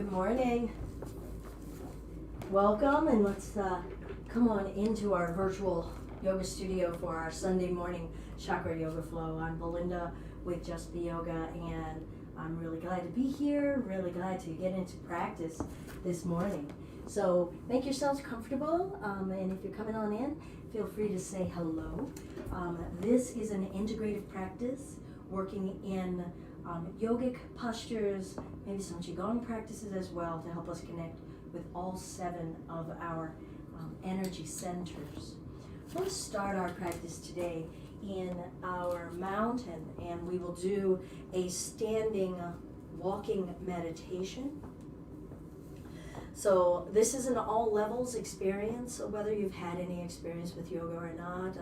Good morning. Welcome, and let's come on into our virtual yoga studio for our Sunday morning Chakra Yoga Flow. I'm Belinda with Just Be Yoga, and I'm really glad to be here, really glad to get into practice this morning. So make yourselves comfortable, and if you're coming on in, feel free to say hello. This is an integrative practice, working in yogic postures, maybe some Qigong practices as well, to help us connect with all 7 of our energy centers. Let's start our practice today in our mountain, and we will do a standing walking meditation. So this is an all levels experience, whether you've had any experience with yoga or not,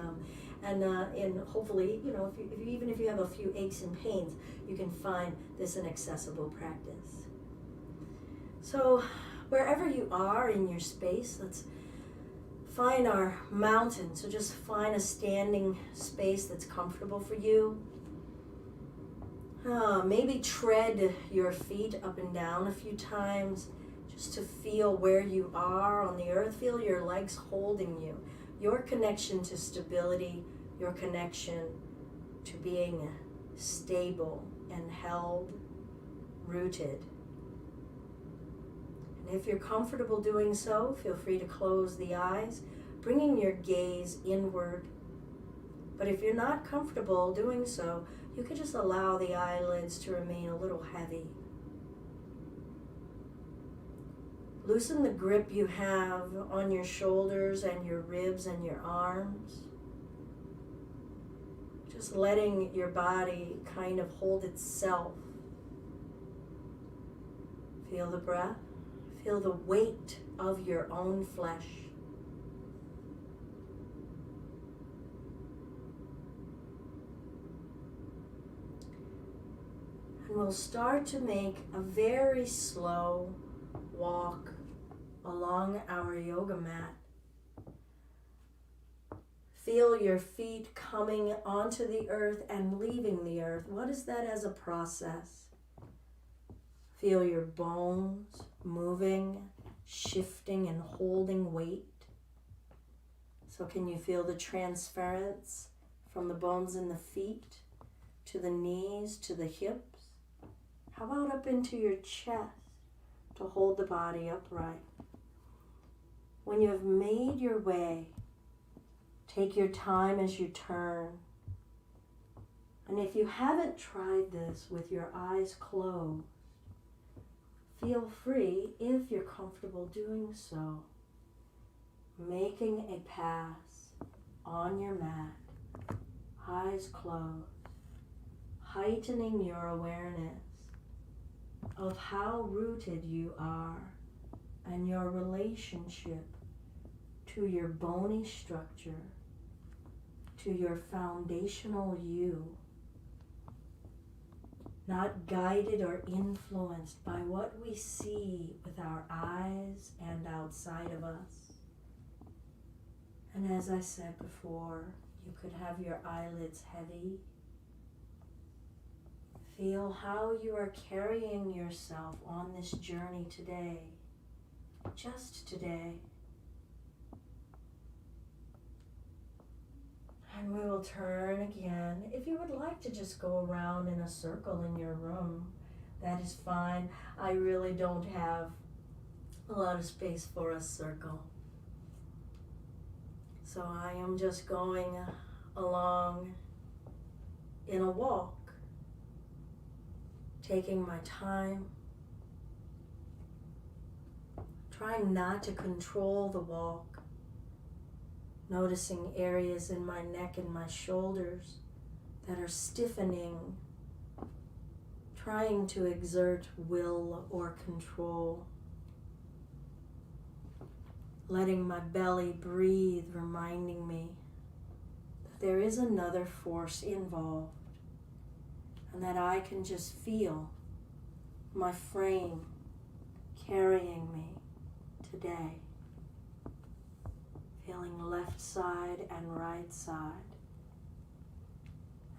and hopefully, you know, even if you have a few aches and pains, you can find this an accessible practice. So wherever you are in your space, let's find our mountain. So just find a standing space that's comfortable for you. Maybe tread your feet up and down a few times, just to feel where you are on the earth. Feel your legs holding you. Your connection to stability, your connection to being stable and held, rooted. And if you're comfortable doing so, feel free to close the eyes, bringing your gaze inward. But if you're not comfortable doing so, you could just allow the eyelids to remain a little heavy. Loosen the grip you have on your shoulders and your ribs and your arms. Just letting your body kind of hold itself. Feel the breath. Feel the weight of your own flesh. And we'll start to make a very slow walk along our yoga mat. Feel your feet coming onto the earth and leaving the earth. What is that as a process? Feel your bones moving, shifting, and holding weight. So can you feel the transference from the bones in the feet to the knees, to the hips? How about up into your chest to hold the body upright? When you have made your way, take your time as you turn. And if you haven't tried this with your eyes closed, feel free, if you're comfortable doing so, making a pass on your mat, eyes closed, heightening your awareness of how rooted you are and your relationship to your bony structure, to your foundational you, not guided or influenced by what we see with our eyes and outside of us. And as I said before, you could have your eyelids heavy. Feel how you are carrying yourself on this journey today, just today. And we will turn again. If you would like to just go around in a circle in your room, that is fine. I really don't have a lot of space for a circle. So I am just going along in a walk, taking my time, trying not to control the walk. Noticing areas in my neck and my shoulders that are stiffening, trying to exert will or control. Letting my belly breathe, reminding me that there is another force involved, and that I can just feel my frame carrying me today. Feeling left side and right side,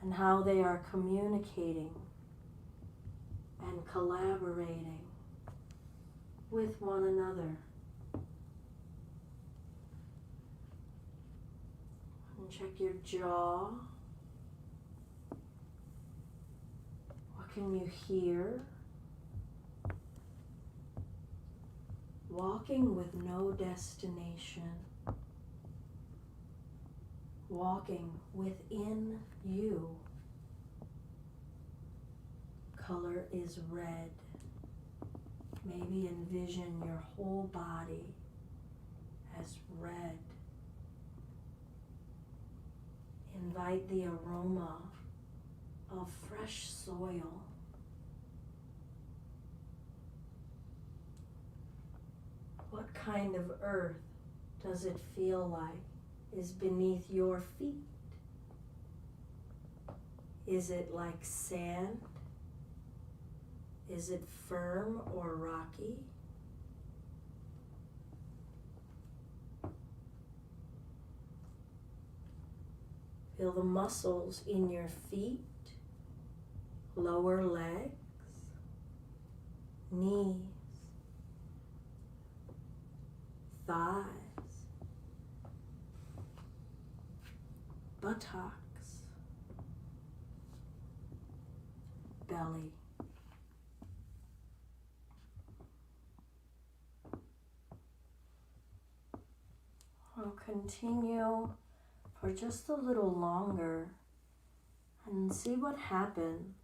and how they are communicating and collaborating with one another. And check your jaw. What can you hear? Walking with no destination. Walking within you. Color is red. Maybe envision your whole body as red. Invite the aroma of fresh soil. What kind of earth does it feel like is beneath your feet? Is it like sand? Is it firm or rocky? Feel the muscles in your feet, lower legs, knees, thighs, buttocks, belly. We'll continue for just a little longer and see what happens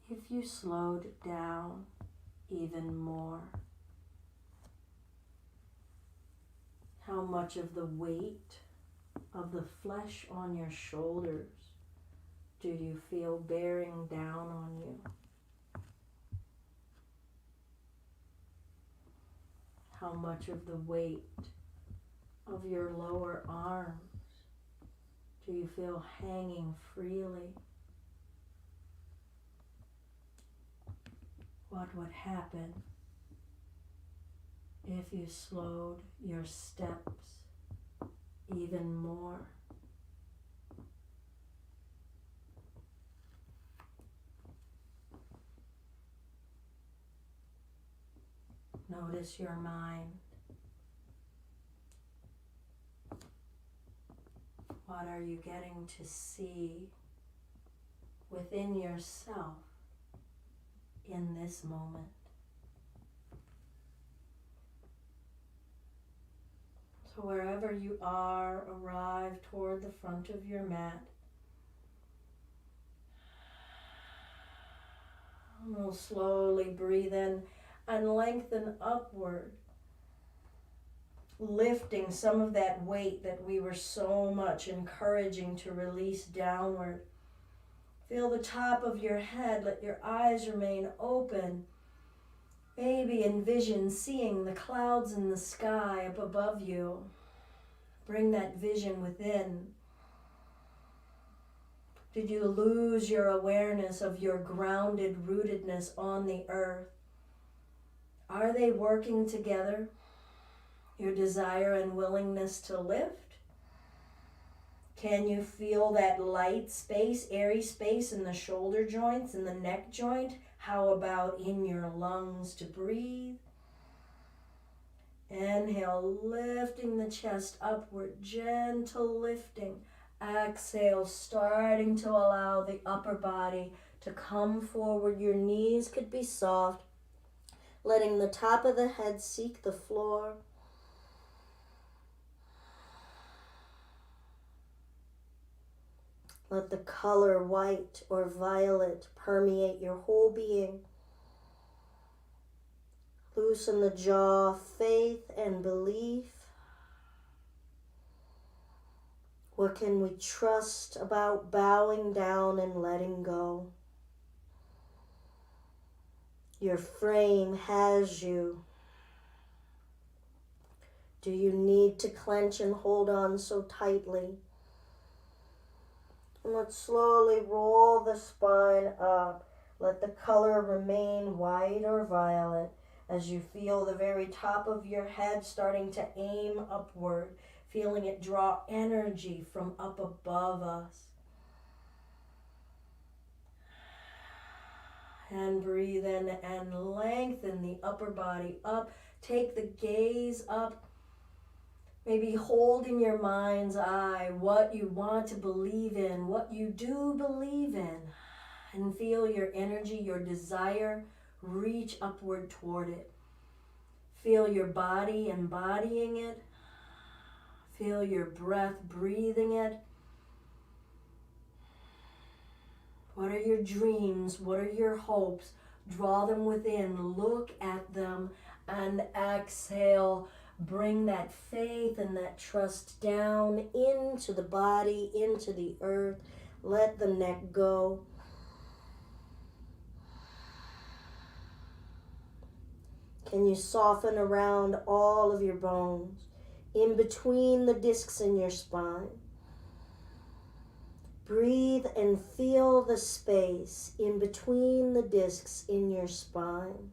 if you slowed down even more. How much of the weight of the flesh on your shoulders do you feel bearing down on you? How much of the weight of your lower arms do you feel hanging freely? What would happen if you slowed your steps even more? Notice your mind. What are you getting to see within yourself in this moment? So wherever you are, arrive toward the front of your mat. And we'll slowly breathe in and lengthen upward, lifting some of that weight that we were so much encouraging to release downward. Feel the top of your head, let your eyes remain open. Maybe envision seeing the clouds in the sky up above you. Bring that vision within. Did you lose your awareness of your grounded rootedness on the earth? Are they working together? Your desire and willingness to lift? Can you feel that light space, airy space in the shoulder joints, in the neck joint? How about in your lungs to breathe? Inhale, lifting the chest upward, gentle lifting. Exhale, starting to allow the upper body to come forward. Your knees could be soft, letting the top of the head seek the floor. Let the color white or violet permeate your whole being. Loosen the jaw, faith and belief. What can we trust about bowing down and letting go? Your frame has you. Do you need to clench and hold on so tightly? And let's slowly roll the spine up. Let the color remain white or violet as you feel the very top of your head starting to aim upward, feeling it draw energy from up above us. And breathe in and lengthen the upper body up Take the gaze up. Maybe hold in your mind's eye what you want to believe in, what you do believe in. And feel your energy, your desire reach upward toward it. Feel your body embodying it. Feel your breath breathing it. What are your dreams? What are your hopes? Draw them within. Look at them and exhale. Bring that faith and that trust down into the body, into the earth. Let the neck go. Can you soften around all of your bones, in between the discs in your spine? Breathe and feel the space in between the discs in your spine.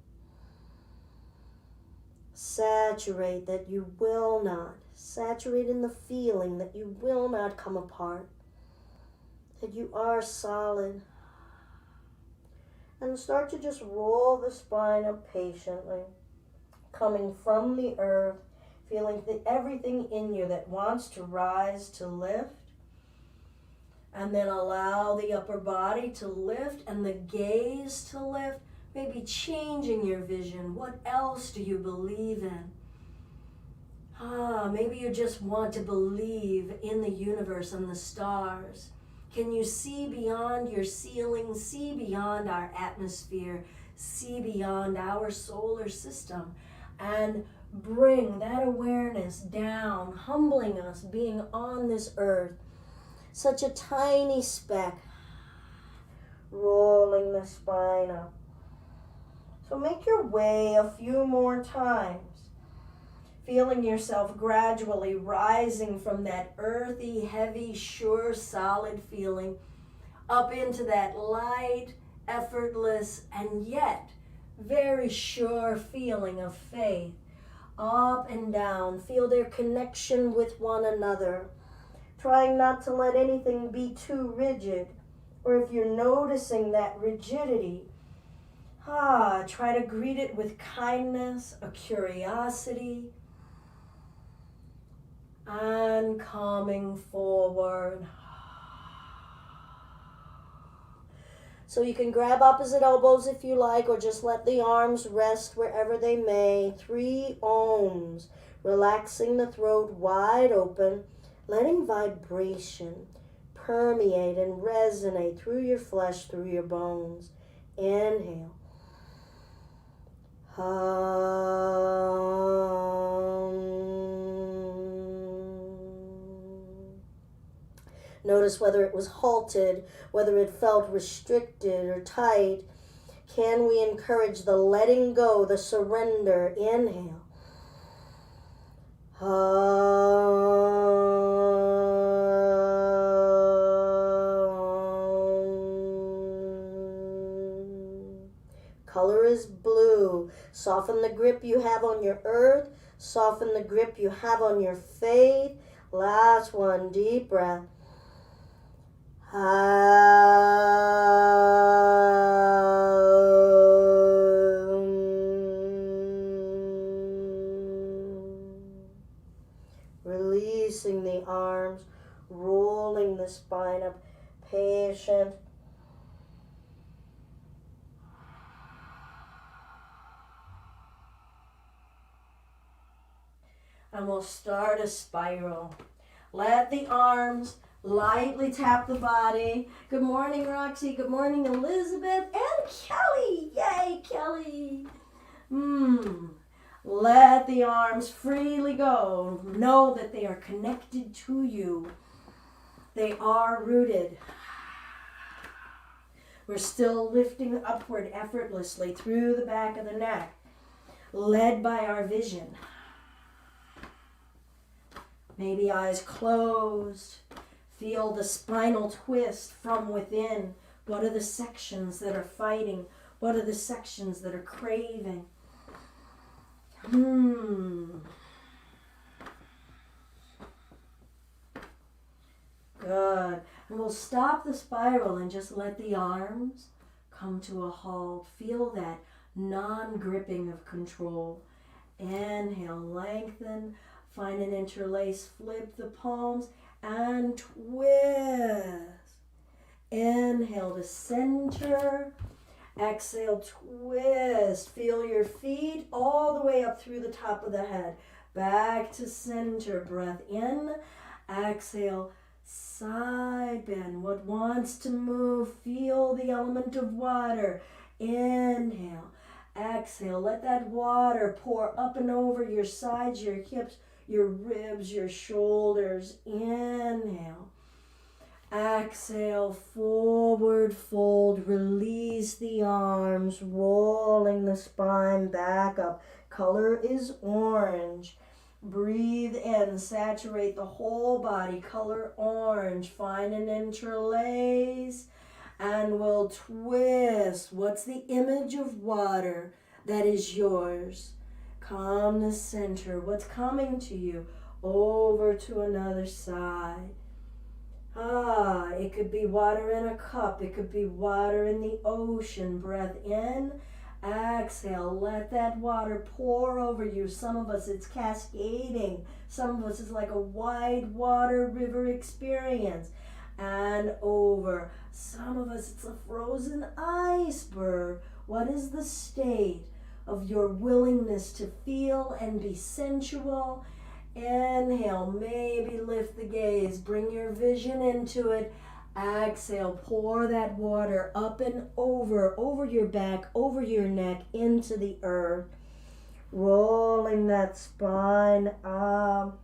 Saturate that you will not. Saturate in the feeling that you will not come apart. That you are solid. And start to just roll the spine up patiently. Coming from the earth. Feeling everything in you that wants to rise to lift. And then allow the upper body to lift and the gaze to lift. Maybe changing your vision. What else do you believe in? Maybe you just want to believe in the universe and the stars. Can you see beyond your ceiling, see beyond our atmosphere, see beyond our solar system, and bring that awareness down, humbling us, being on this earth. Such a tiny speck, rolling the spine up. So make your way a few more times, feeling yourself gradually rising from that earthy, heavy, sure, solid feeling up into that light, effortless, and yet very sure feeling of faith. Up and down, feel their connection with one another. Trying not to let anything be too rigid, or if you're noticing that rigidity, try to greet it with kindness, a curiosity, and coming forward. So you can grab opposite elbows if you like, or just let the arms rest wherever they may. 3 ohms, relaxing the throat wide open. Letting vibration permeate and resonate through your flesh, through your bones. Inhale. Notice whether it was halted, whether it felt restricted or tight. Can we encourage the letting go, the surrender? Inhale. Color is blue. Soften the grip you have on your earth. Soften the grip you have on your faith. Last one, deep breath. Releasing the arms, rolling the spine up, patient. And we'll start a spiral. Let the arms lightly tap the body. Good morning, Roxy. Good morning, Elizabeth and Kelly. Yay, Kelly. Let the arms freely go. Know that they are connected to you. They are rooted. We're still lifting upward effortlessly through the back of the neck, led by our vision. Maybe eyes closed. Feel the spinal twist from within. What are the sections that are fighting? What are the sections that are craving? Good. And we'll stop the spiral and just let the arms come to a halt. Feel that non-gripping of control. Inhale, lengthen. Find an interlace. Flip the palms and twist. Inhale to center. Exhale, twist. Feel your feet all the way up through the top of the head. Back to center. Breath in. Exhale, side bend. What wants to move? Feel the element of water. Inhale. Exhale. Let that water pour up and over your sides, your hips, your ribs, your shoulders. Inhale. Exhale, forward fold, release the arms, rolling the spine back up. Color is orange. Breathe in, saturate the whole body, color orange. Find an interlace and we'll twist. What's the image of water that is yours? Come to center. What's coming to you? Over to another side. It could be water in a cup. It could be water in the ocean. Breath in, exhale. Let that water pour over you. Some of us, it's cascading. Some of us, it's like a wide water river experience. And over. Some of us, it's a frozen iceberg. What is the state of your willingness to feel and be sensual? Inhale, maybe lift the gaze, bring your vision into it. Exhale, pour that water up and over your back, over your neck, into the earth. Rolling that spine up.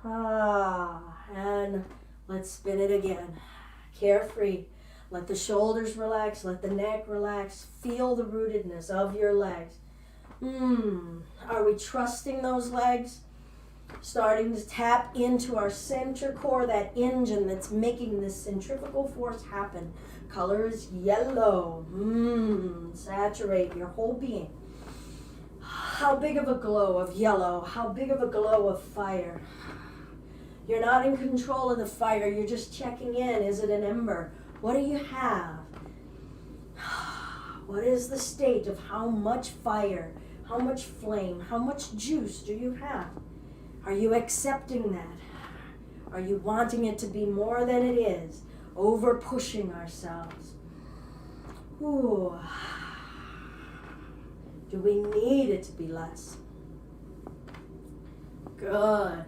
And let's spin it again. Carefree. Let the shoulders relax, let the neck relax. Feel the rootedness of your legs. Are we trusting those legs? Starting to tap into our center core, that engine that's making this centrifugal force happen. Color is yellow. Saturate your whole being. How big of a glow of yellow? How big of a glow of fire? You're not in control of the fire. You're just checking in. Is it an ember? What do you have? What is the state of how much fire, how much flame, how much juice do you have? Are you accepting that? Are you wanting it to be more than it is? Over pushing ourselves. Do we need it to be less? Good.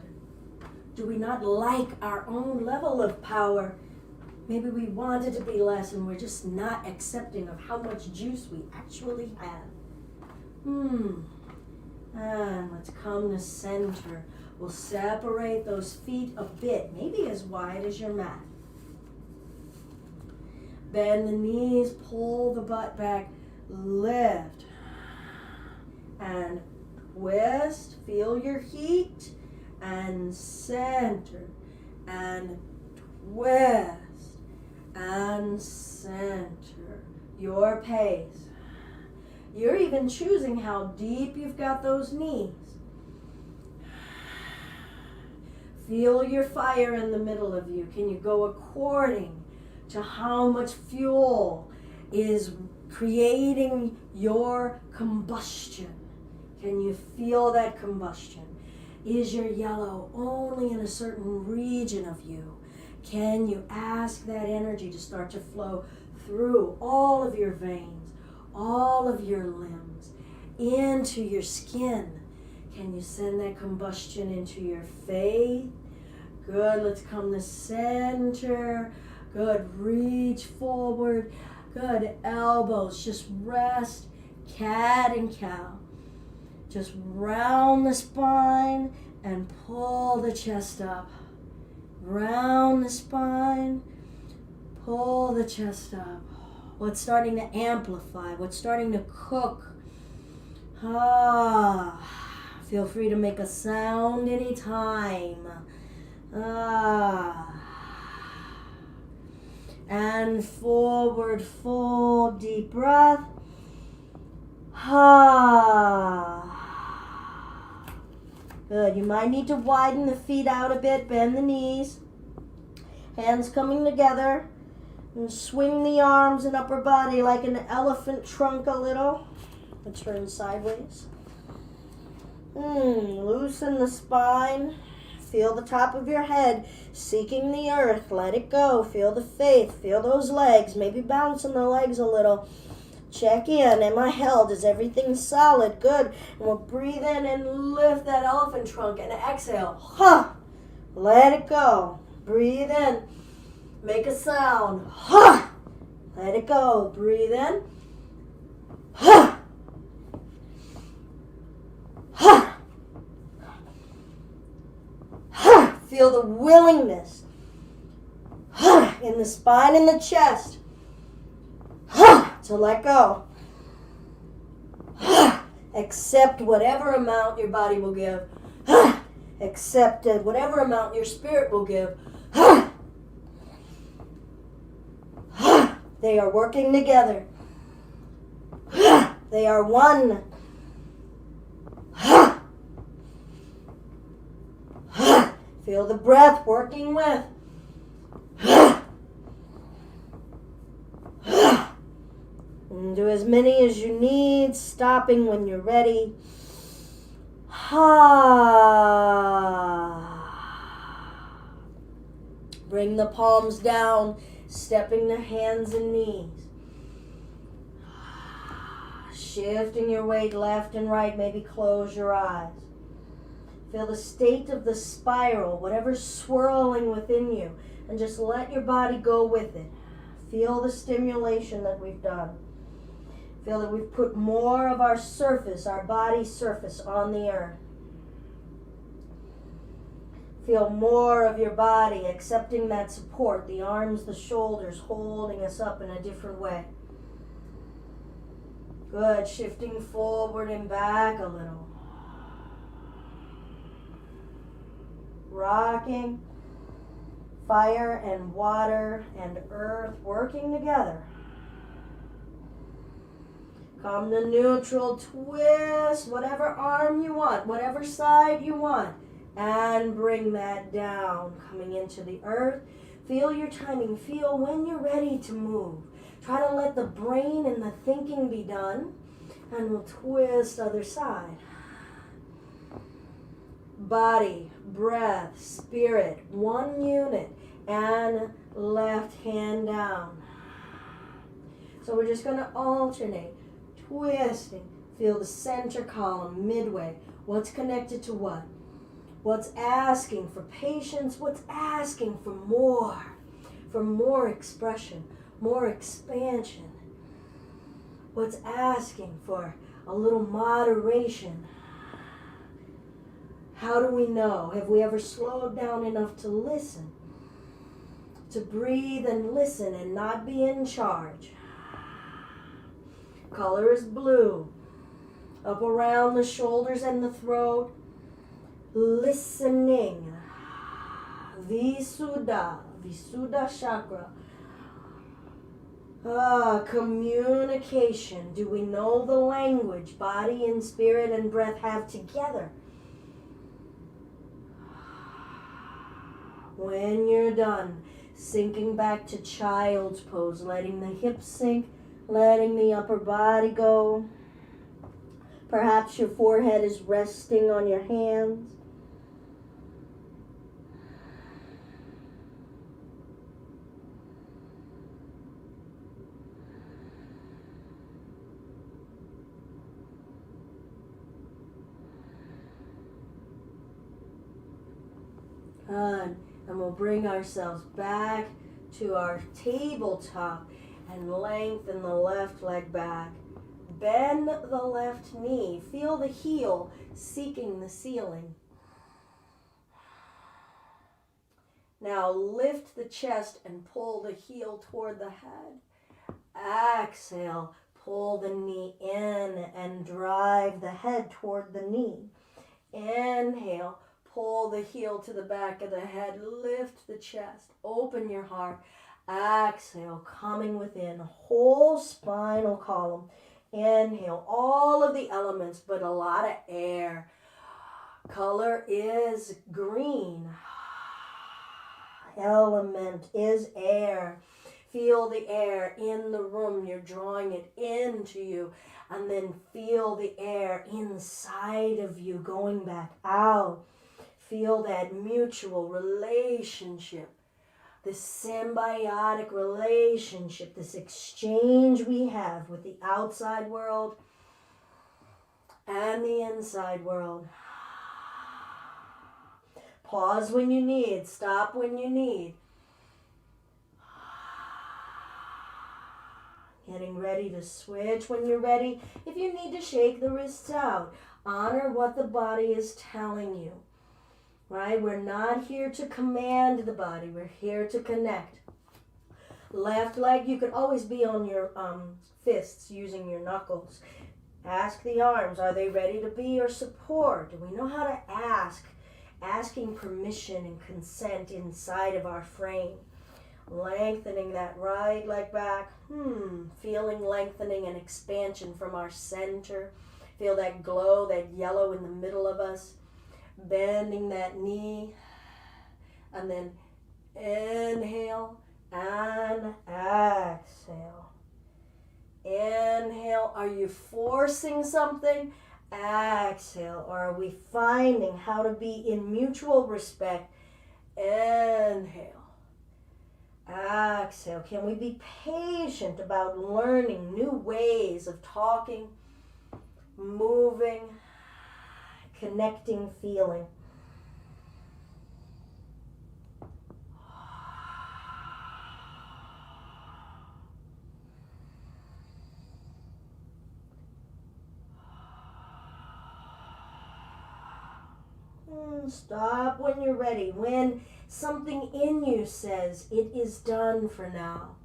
Do we not like our own level of power? Maybe we want it to be less and we're just not accepting of how much juice we actually have. And let's come to center. We'll separate those feet a bit, maybe as wide as your mat. Bend the knees, pull the butt back, lift. And twist, feel your heat, and center, and twist, and center. Your pace. You're even choosing how deep you've got those knees. Feel your fire in the middle of you. Can you go according to how much fuel is creating your combustion? Can you feel that combustion? Is your yellow only in a certain region of you? Can you ask that energy to start to flow through all of your veins, all of your limbs, into your skin? Can you send that combustion into your faith? Good, let's come to center. Good, reach forward. Good, elbows, just rest, cat and cow. Just round the spine and pull the chest up. Round the spine, pull the chest up. What's starting to amplify? What's starting to cook? Feel free to make a sound anytime. And forward, full deep breath. Good. You might need to widen the feet out a bit, bend the knees. Hands coming together. And swing the arms and upper body like an elephant trunk a little. and turn sideways. Loosen the spine. Feel the top of your head seeking the earth. Let it go. Feel the faith. Feel those legs. Maybe bouncing the legs a little. Check in. Am I held? Is everything solid? Good. And we'll breathe in and lift that elephant trunk and exhale. Let it go. Breathe in. Make a sound. Let it go. Breathe in. Feel the willingness in the spine and the chest to let go. Accept whatever amount your body will give. Accept whatever amount your spirit will give. They are working together. They are one. Feel the breath working with. And do as many as you need, stopping when you're ready. Bring the palms down, stepping the hands and knees. Shifting your weight left and right, maybe close your eyes. Feel the state of the spiral, whatever's swirling within you, and just let your body go with it. Feel the stimulation that we've done. Feel that we've put more of our surface, our body surface, on the earth. Feel more of your body accepting that support, the arms, the shoulders, holding us up in a different way. Good, shifting forward and back a little. Rocking, fire and water and earth working together. Come to neutral, twist whatever arm you want, whatever side you want, and bring that down, coming into the earth. Feel your timing, feel when you're ready to move. Try to let the brain and the thinking be done, and we'll twist other side. Body, breath, spirit, one unit, and left hand down. So we're just going to alternate, twisting. Feel the center column midway. What's connected to what? What's asking for patience? What's asking for more expression, more expansion? What's asking for a little moderation? How do we know? Have we ever slowed down enough to listen? To breathe and listen and not be in charge. Color is blue. Up around the shoulders and the throat. Listening. Visuddha chakra. Communication. Do we know the language body and spirit and breath have together? When you're done, sinking back to child's pose, letting the hips sink, letting the upper body go. Perhaps your forehead is resting on your hands. And we'll bring ourselves back to our tabletop and lengthen the left leg back. Bend the left knee. Feel the heel seeking the ceiling. Now lift the chest and pull the heel toward the head. Exhale, pull the knee in and drive the head toward the knee. Inhale. Pull the heel to the back of the head. Lift the chest. Open your heart. Exhale, coming within. Whole spinal column. Inhale, all of the elements, but a lot of air. Color is green. Element is air. Feel the air in the room. You're drawing it into you. And then feel the air inside of you going back out. Feel that mutual relationship, this symbiotic relationship, this exchange we have with the outside world and the inside world. Pause when you need. Stop when you need. Getting ready to switch when you're ready. If you need to shake the wrists out, honor what the body is telling you. Right? We're not here to command the body. We're here to connect. Left leg, you can always be on your fists using your knuckles. Ask the arms, are they ready to be or support? Do we know how to ask? Asking permission and consent inside of our frame. Lengthening that right leg back. Feeling lengthening and expansion from our center. Feel that glow, that yellow in the middle of us. Bending that knee. And then inhale and exhale. Inhale. Are you forcing something? Exhale. Or are we finding how to be in mutual respect? Inhale. Exhale. Can we be patient about learning new ways of talking, moving, connecting, feeling? Stop when you're ready. When something in you says, it is done for now.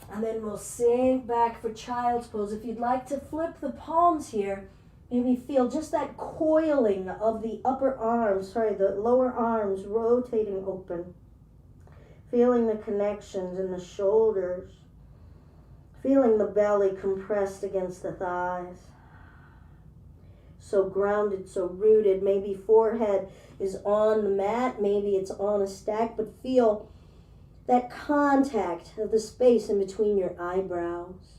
And then we'll sink back for child's pose. If you'd like to flip the palms here, maybe feel just that coiling of the the lower arms rotating open. Feeling the connections in the shoulders. Feeling the belly compressed against the thighs. So grounded, so rooted. Maybe forehead is on the mat, maybe it's on a stack, but feel that contact of the space in between your eyebrows.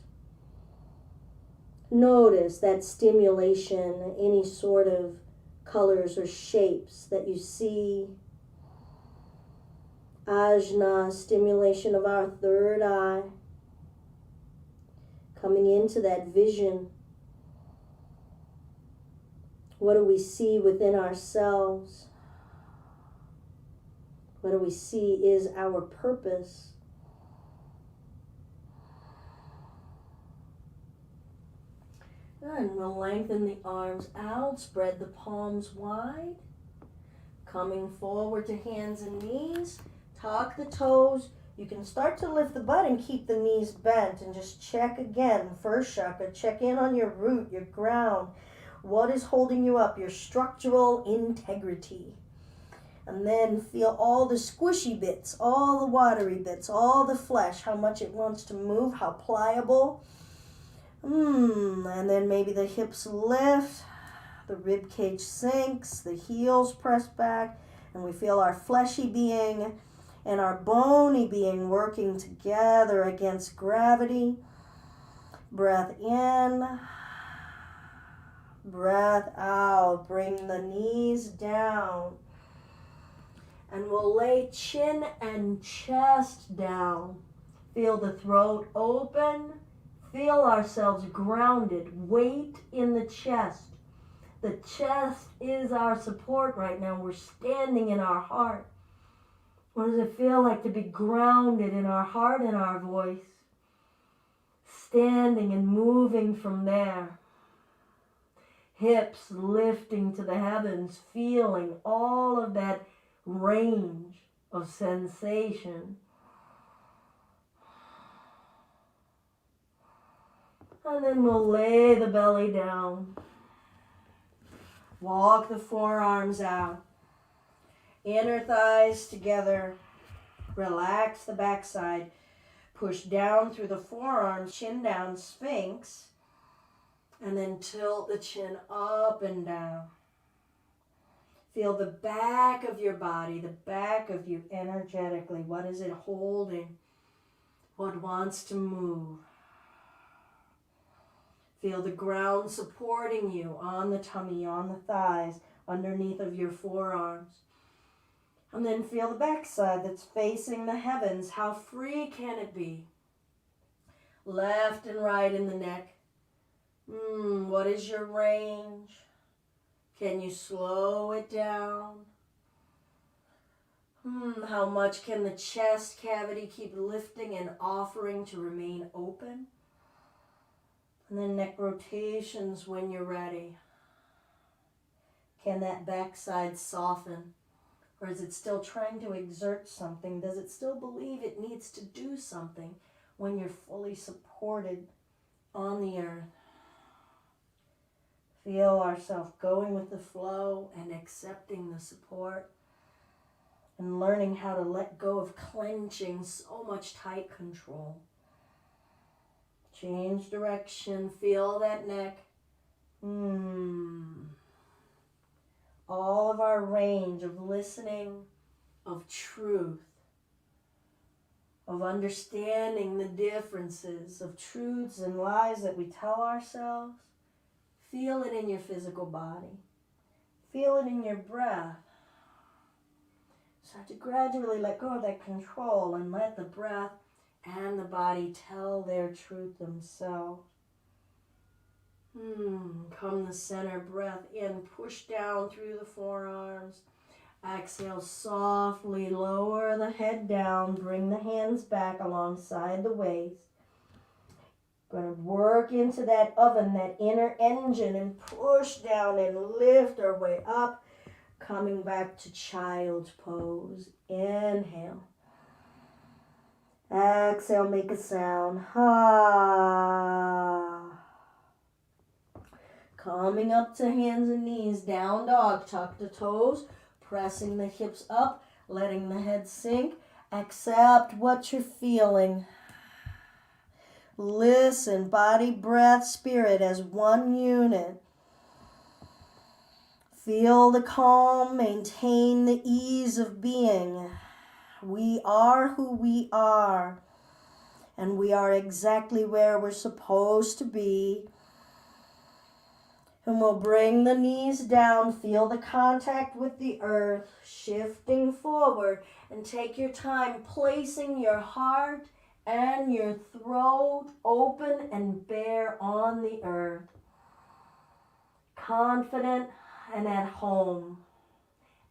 Notice that stimulation, any sort of colors or shapes that you see. Ajna, stimulation of our third eye. Coming into that vision. What do we see within ourselves? What do we see is our purpose? And we'll lengthen the arms out, spread the palms wide. Coming forward to hands and knees. Tuck the toes. You can start to lift the butt and keep the knees bent and just check again. First chakra, check in on your root, your ground. What is holding you up? Your structural integrity. And then feel all the squishy bits, all the watery bits, all the flesh, how much it wants to move, how pliable. And then maybe the hips lift, the rib cage sinks, the heels press back, and we feel our fleshy being and our bony being working together against gravity. Breath in. Breath out. Bring the knees down. And we'll lay chin and chest down. Feel the throat open. Feel ourselves grounded. Weight in the chest. The chest is our support right now. We're standing in our heart. What does it feel like to be grounded in our heart and our voice? Standing and moving from there. Hips lifting to the heavens, feeling all of that range of sensation. And then we'll lay the belly down. Walk the forearms out. Inner thighs together. Relax the backside. Push down through the forearms, chin down, sphinx. And then tilt the chin up and down. Feel the back of your body, the back of you energetically. What is it holding? what wants to move. Feel the ground supporting you on the tummy, on the thighs, underneath of your forearms. And then feel the backside that's facing the heavens. How free can it be? Left and right in the neck. What is your range? Can you slow it down? How much can the chest cavity keep lifting and offering to remain open? And then neck rotations when you're ready. Can that backside soften? Or is it still trying to exert something? Does it still believe it needs to do something when you're fully supported on the earth? Feel ourselves going with the flow and accepting the support and learning how to let go of clenching so much tight control. Change direction, feel that neck. All of our range of listening, of truth, of understanding the differences of truths and lies that we tell ourselves. Feel it in your physical body. Feel it in your breath. Start to gradually let go of that control and let the breath and the body tell their truth themselves. Come the center, breath in, push down through the forearms. Exhale, softly lower the head down, bring the hands back alongside the waist. Going to work into that oven, that inner engine, and push down and lift our way up, coming back to child's pose. Inhale. Exhale, make a sound. Ha. Coming up to hands and knees, down dog, tuck the toes, pressing the hips up, letting the head sink. Accept what you're feeling. Listen, body, breath, spirit as one unit. Feel the calm, maintain the ease of being. We are who we are, and we are exactly where we're supposed to be. And we'll bring the knees down, feel the contact with the earth, shifting forward, and take your time placing your heart and your throat open and bare on the earth. Confident and at home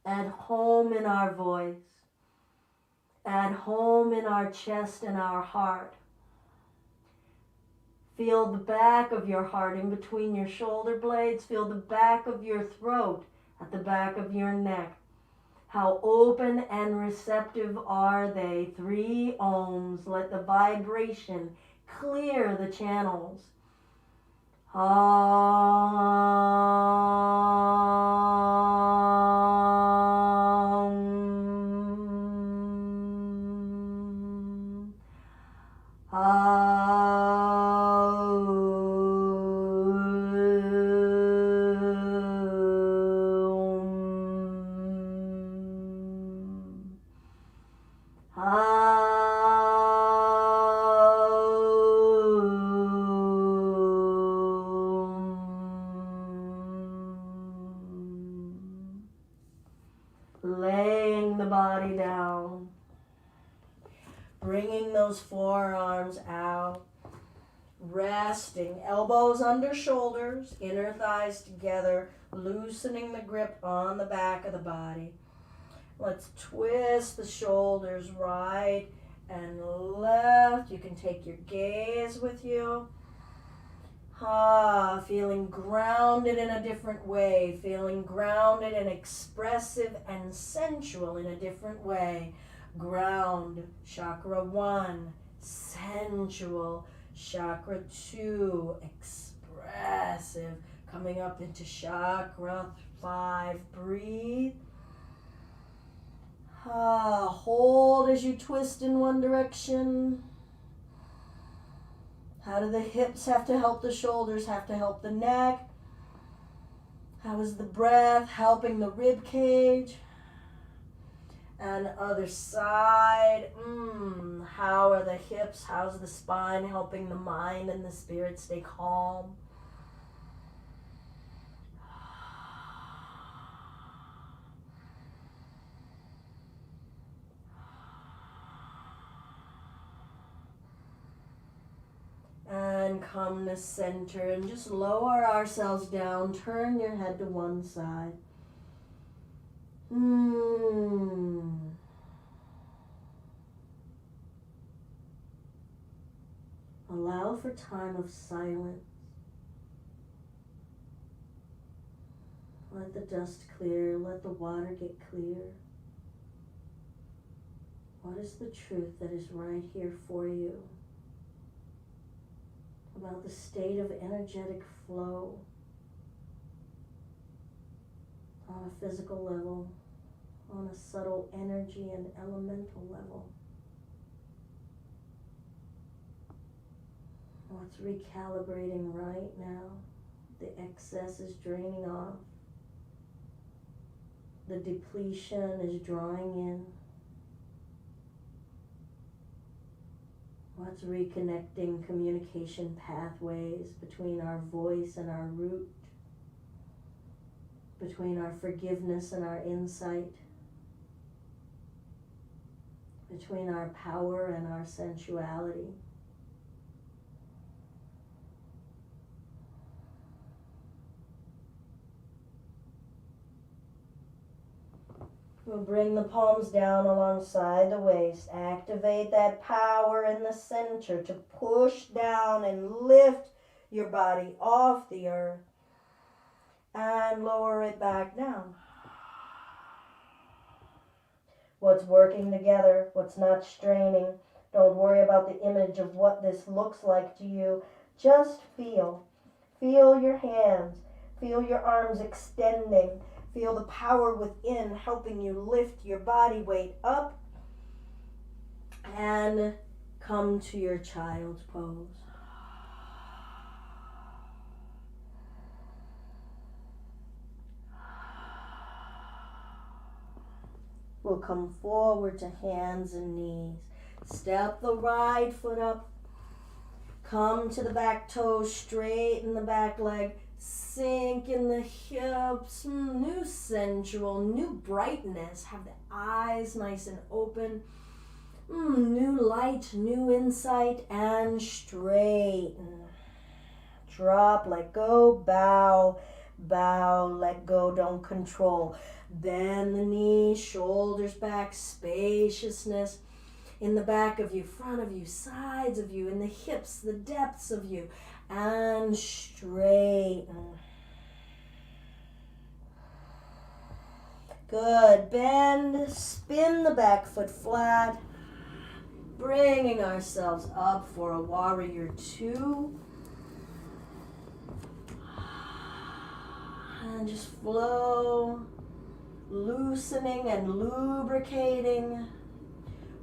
in our voice, at home in our chest and our heart. Feel the back of your heart in between your shoulder blades. Feel the back of your throat at the back of your neck. How open and receptive are they? 3 ohms. Let the vibration clear the channels. Laying the body down, bringing those forearms out, resting, elbows under shoulders, inner thighs together, loosening the grip on the back of the body. Let's twist the shoulders right and left. You can take your gaze with you. Feeling grounded in a different way, feeling grounded and expressive and sensual in a different way. Ground, chakra 1, sensual, chakra 2, expressive. Coming up into chakra 5, breathe. Hold as you twist in one direction. How do the hips have to help the shoulders, have to help the neck? How is the breath helping the rib cage? And other side. How are the hips? How's the spine helping the mind and the spirit stay calm? And come to center and just lower ourselves down. Turn your head to one side. Allow for time of silence. Let the dust clear. Let the water get clear. What is the truth that is right here for you about the state of energetic flow on a physical level, on a subtle energy and elemental level? What's recalibrating right now? The excess is draining off. The depletion is drawing in. What's reconnecting communication pathways between our voice and our root, between our forgiveness and our insight, between our power and our sensuality? We'll bring the palms down alongside the waist. Activate that power in the center to push down and lift your body off the earth and lower it back down. What's working together, what's not straining. Don't worry about the image of what this looks like to you. Just feel. Feel your hands. Feel your arms extending. Feel the power within helping you lift your body weight up and come to your child's pose. We'll come forward to hands and knees. Step the right foot up. Come to the back toes, straighten the back leg. Sink in the hips, new sensual, new brightness. Have the eyes nice and open. New light, new insight, and straighten. Drop, let go, bow, bow, let go, don't control. Bend the knees, shoulders back, spaciousness in the back of you, front of you, sides of you, in the hips, the depths of you. And straighten. Good. Bend, spin the back foot flat. Bringing ourselves up for a warrior two. And just flow, loosening and lubricating.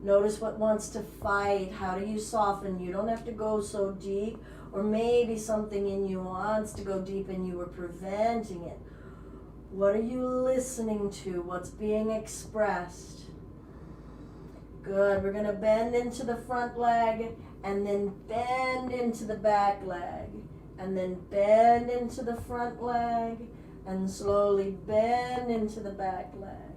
Notice what wants to fight. How do you soften? You don't have to go so deep. Or maybe something in you wants to go deep and you were preventing it. What are you listening to? What's being expressed? Good. We're going to bend into the front leg and then bend into the back leg. And then bend into the front leg and slowly bend into the back leg.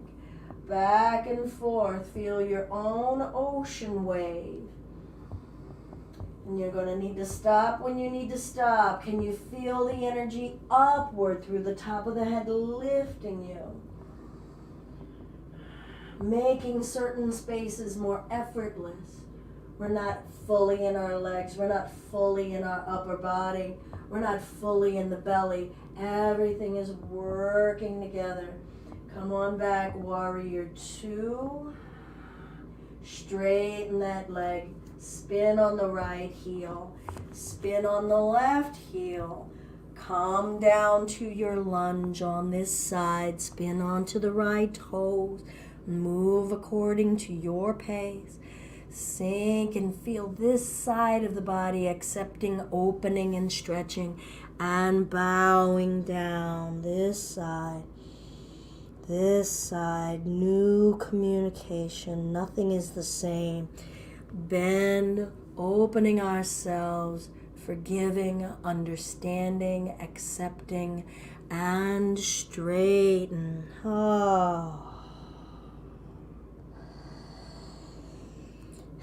Back and forth. Feel your own ocean wave. And you're going to need to stop when you need to stop. Can you feel the energy upward through the top of the head, lifting you? Making certain spaces more effortless. We're not fully in our legs. We're not fully in our upper body. We're not fully in the belly. Everything is working together. Come on back, warrior two. Straighten that leg. Spin on the right heel. Spin on the left heel. Come down to your lunge on this side. Spin onto the right toes. Move according to your pace. Sink and feel this side of the body accepting, opening and stretching and bowing down this side. This side, new communication. Nothing is the same. Bend, opening ourselves, forgiving, understanding, accepting, and straighten.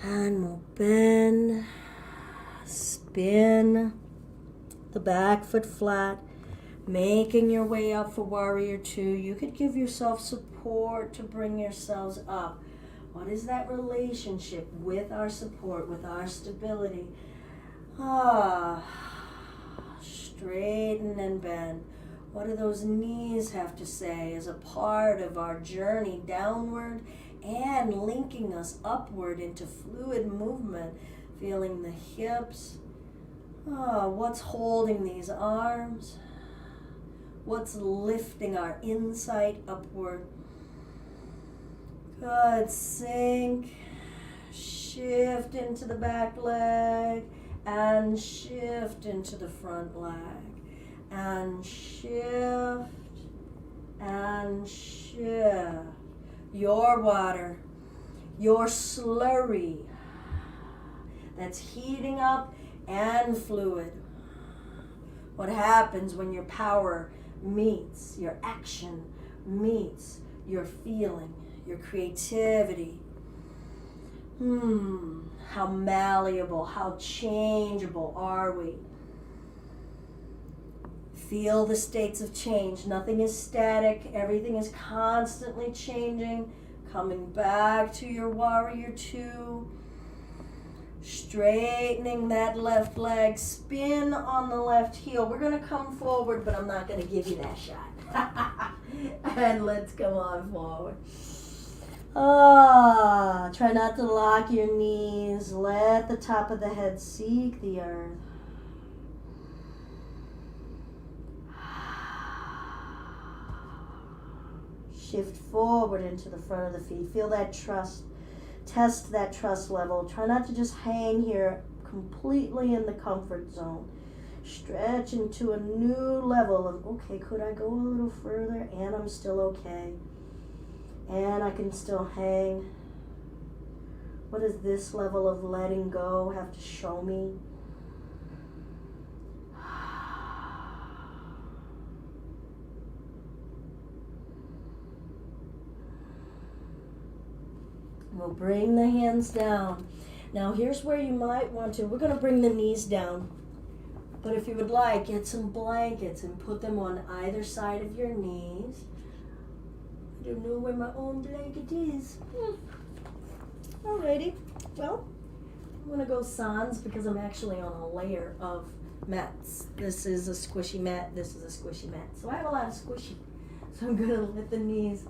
And we'll bend, spin the back foot flat, making your way up for warrior two. You could give yourself support to bring yourselves up. What is that relationship with our support, with our stability? Straighten and bend. What do those knees have to say as a part of our journey downward and linking us upward into fluid movement? Feeling the hips. What's holding these arms? What's lifting our inside upward? Good. Sink. Shift into the back leg. And shift into the front leg. And shift. And shift. Your water. Your slurry. That's heating up and fluid. What happens when your power meets, your action meets your feeling, your creativity? How malleable, how changeable are we? Feel the states of change. Nothing is static. Everything is constantly changing. Coming back to your warrior two. Straightening that left leg. Spin on the left heel. We're going to come forward, but I'm not going to give you that shot. And let's come on forward. Try not to lock your knees. Let the top of the head seek the earth. Shift forward into the front of the feet. Feel that trust. Test that trust level. Try not to just hang here completely in the comfort zone. Stretch into a new level of, okay, could I go a little further? And I'm still okay. And I can still hang. What does this level of letting go have to show me? We'll bring the hands down. Now here's where you might want to, we're going to bring the knees down. But if you would like, get some blankets and put them on either side of your knees. I don't know where my own blanket is. Alrighty, well, I'm going to go sans because I'm actually on a layer of mats. This is a squishy mat, this is a squishy mat. So I have a lot of squishy. So I'm going to let the knees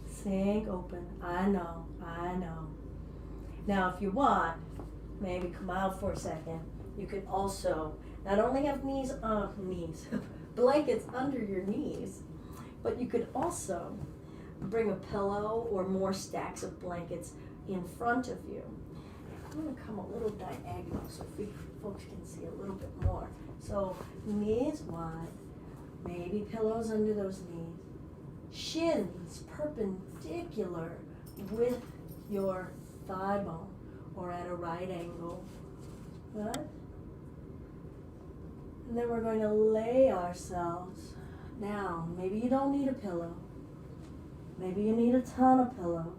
sink open. I know. Now if you want, maybe come out for a second. You could also not only have blankets under your knees, but you could also bring a pillow or more stacks of blankets in front of you. I'm going to come a little diagonal so folks can see a little bit more. So knees wide, maybe pillows under those knees. Shins perpendicular with your thigh bone or at a right angle. Good. And then we're going to lay ourselves down. Maybe you don't need a pillow. Maybe you need a ton of pillows.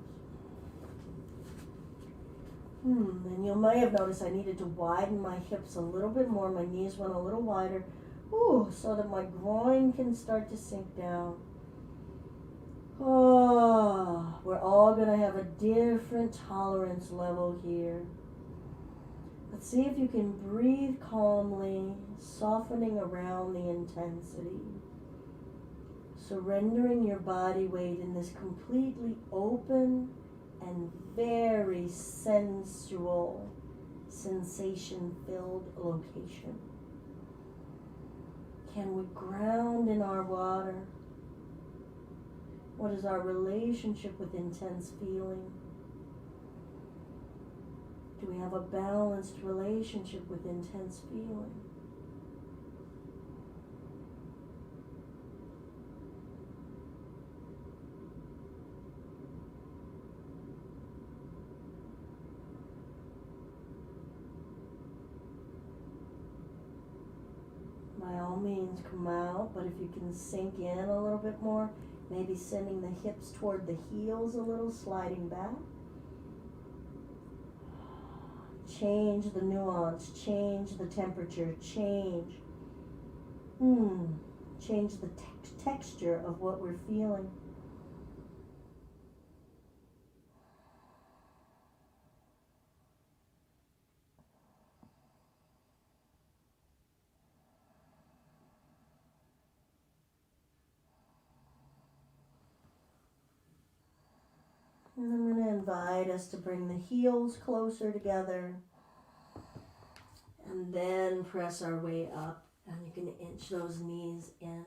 And you may have noticed I needed to widen my hips a little bit more. My knees went a little wider. So that my groin can start to sink down. We're all going to have a different tolerance level here. Let's see if you can breathe calmly, softening around the intensity. Surrendering your body weight in this completely open and very sensual, sensation-filled location. Can we ground in our water? What is our relationship with intense feeling? Do we have a balanced relationship with intense feeling? all means come out, but if you can sink in a little bit more, maybe sending the hips toward the heels a little, sliding back. Change the nuance, change the temperature, change the texture of what we're feeling. And I'm going to invite us to bring the heels closer together and then press our way up, and you can inch those knees in.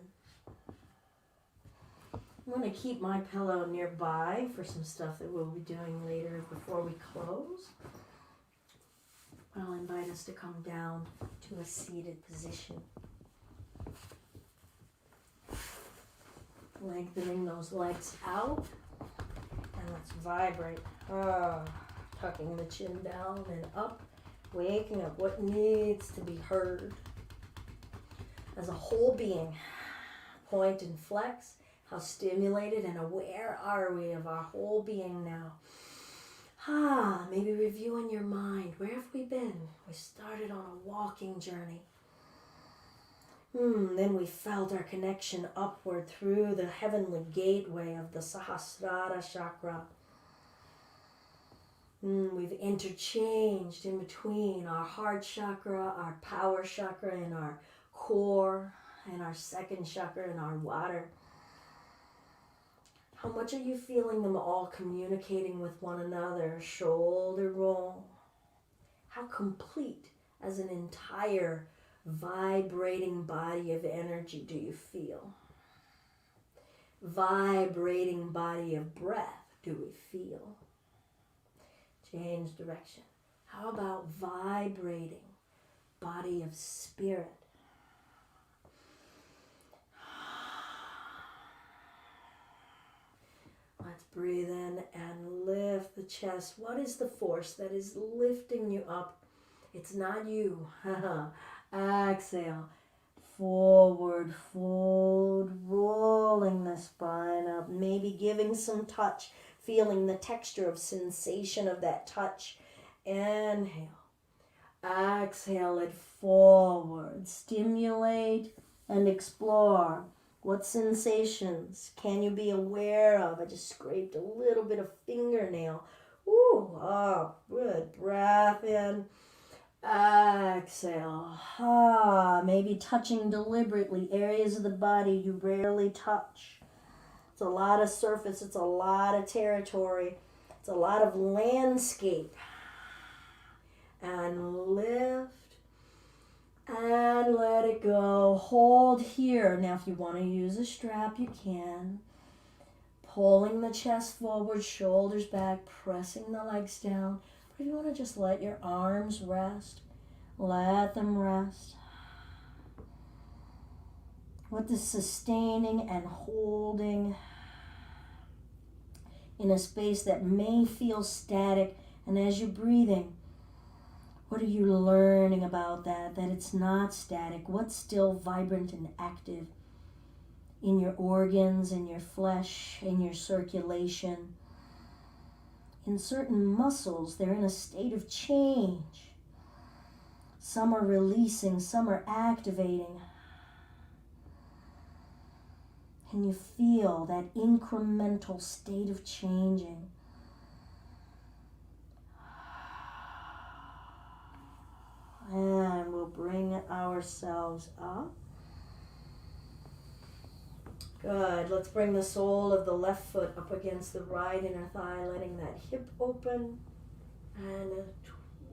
I'm going to keep my pillow nearby for some stuff that we'll be doing later before we close. I'll invite us to come down to a seated position. Lengthening those legs out. And let's vibrate. Tucking the chin down and up. Waking up what needs to be heard. As a whole being, point and flex. How stimulated and aware are we of our whole being now? Maybe review in your mind. Where have we been? We started on a walking journey. Then we felt our connection upward through the heavenly gateway of the Sahasrara chakra. We've interchanged in between our heart chakra, our power chakra, and our core, and our second chakra, and our water. How much are you feeling them all communicating with one another? Shoulder roll. How complete as an entire vibrating body of energy do you feel? Vibrating body of breath do we feel? Change direction. How about vibrating body of spirit? Let's breathe in and lift the chest. What is the force that is lifting you up? It's not you. Exhale. Forward fold, rolling the spine up. Maybe giving some touch, feeling the texture of sensation of that touch. Inhale. Exhale it forward. Stimulate and explore. What sensations can you be aware of? I just scraped a little bit of fingernail. Good. Breath in. Exhale. Maybe touching deliberately areas of the body you rarely touch. It's a lot of surface. It's a lot of territory. It's a lot of landscape. And lift. And let it go. Hold here. Now, if you want to use a strap, you can. Pulling the chest forward, shoulders back, pressing the legs down. But if you want to just let your arms rest, let them rest. What is sustaining and holding in a space that may feel static, and as you're breathing, what are you learning about that it's not static? What's still vibrant and active in your organs, in your flesh, in your circulation? In certain muscles, they're in a state of change. Some are releasing, some are activating. And you feel that incremental state of changing. And we'll bring ourselves up. Good. Let's bring the sole of the left foot up against the right inner thigh, letting that hip open. And a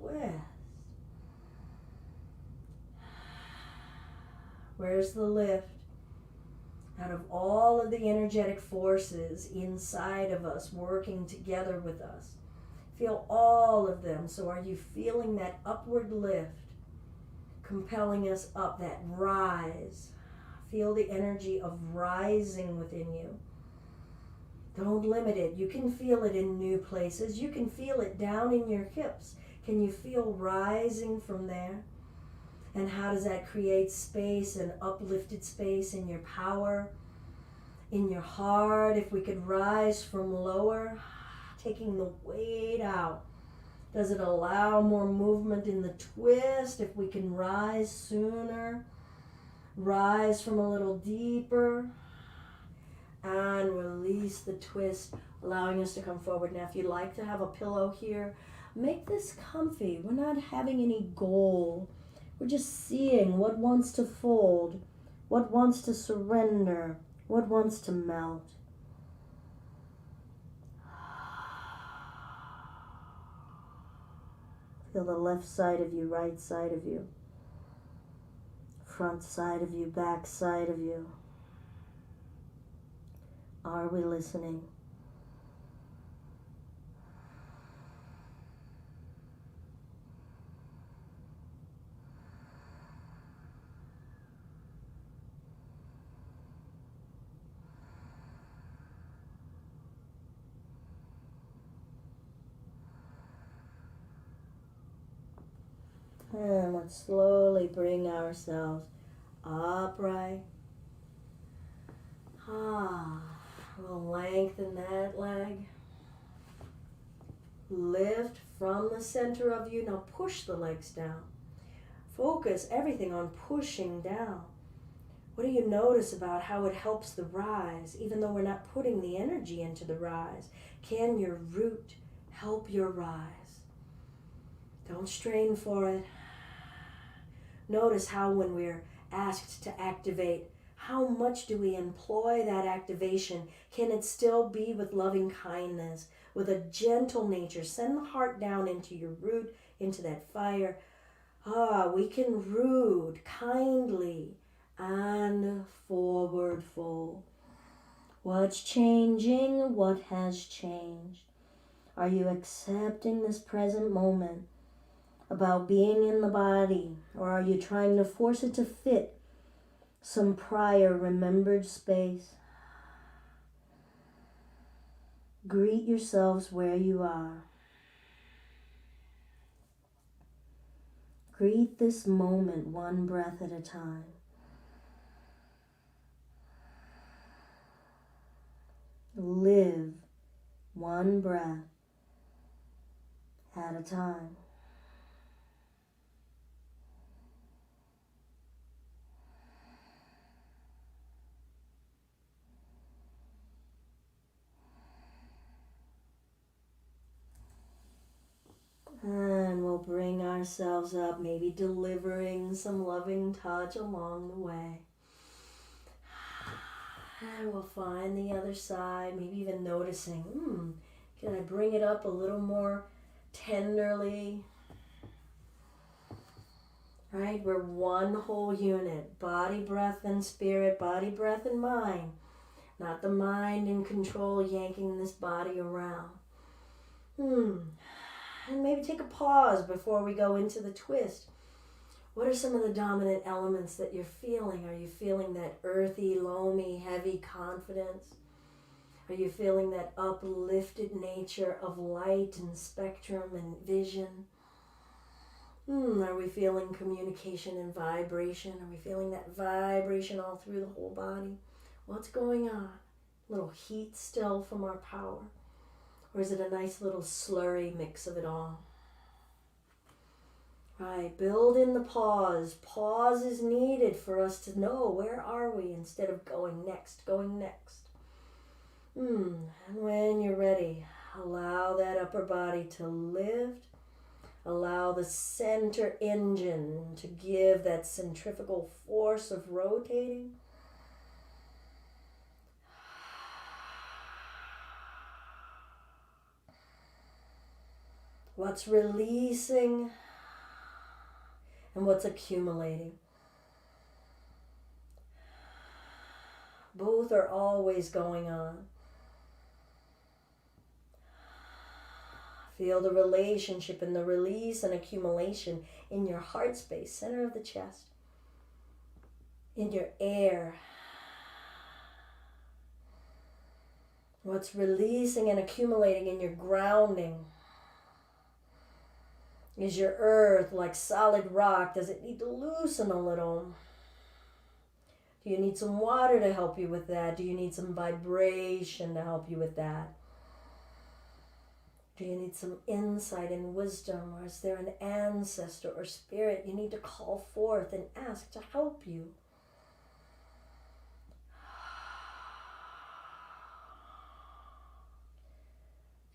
twist. Where's the lift? Out of all of the energetic forces inside of us working together with us. Feel all of them. So are you feeling that upward lift? Compelling us up, that rise. Feel the energy of rising within you. Don't limit it. You can feel it in new places. You can feel it down in your hips. Can you feel rising from there? And how does that create space, and uplifted space in your power, in your heart? If we could rise from lower, taking the weight out. Does it allow more movement in the twist? If we can rise sooner, rise from a little deeper, and release the twist, allowing us to come forward. Now, if you'd like to have a pillow here, make this comfy. We're not having any goal. We're just seeing what wants to fold, what wants to surrender, what wants to melt. Feel the left side of you, right side of you, front side of you, back side of you. Are we listening? And let's slowly bring ourselves upright. We'll lengthen that leg. Lift from the center of you. Now push the legs down. Focus everything on pushing down. What do you notice about how it helps the rise, even though we're not putting the energy into the rise? Can your root help your rise? Don't strain for it. Notice how when we're asked to activate, how much do we employ that activation? Can it still be with loving kindness, with a gentle nature? Send the heart down into your root, into that fire. We can root kindly and forward fold. What's changing? What has changed? Are you accepting this present moment about being in the body, or are you trying to force it to fit some prior remembered space? Greet yourselves where you are. Greet this moment one breath at a time. Live one breath at a time. And we'll bring ourselves up, maybe delivering some loving touch along the way. And we'll find the other side, maybe even noticing, can I bring it up a little more tenderly? Right? We're one whole unit, body, breath, and spirit, body, breath, and mind. Not the mind in control yanking this body around. And maybe take a pause before we go into the twist. What are some of the dominant elements that you're feeling? Are you feeling that earthy, loamy, heavy confidence? Are you feeling that uplifted nature of light and spectrum and vision? Are we feeling communication and vibration? Are we feeling that vibration all through the whole body? What's going on? A little heat still from our power? Or is it a nice little slurry mix of it all? Right, build in the pause. Pause is needed for us to know where are we instead of going next. And when you're ready, allow that upper body to lift. Allow the center engine to give that centrifugal force of rotating. What's releasing and what's accumulating. Both are always going on. Feel the relationship and the release and accumulation in your heart space, center of the chest, in your air. What's releasing and accumulating in your grounding, Is your earth like solid rock? Does it need to loosen a little? Do you need some water to help you with that? Do you need some vibration to help you with that? Do you need some insight and wisdom? Or is there an ancestor or spirit you need to call forth and ask to help you?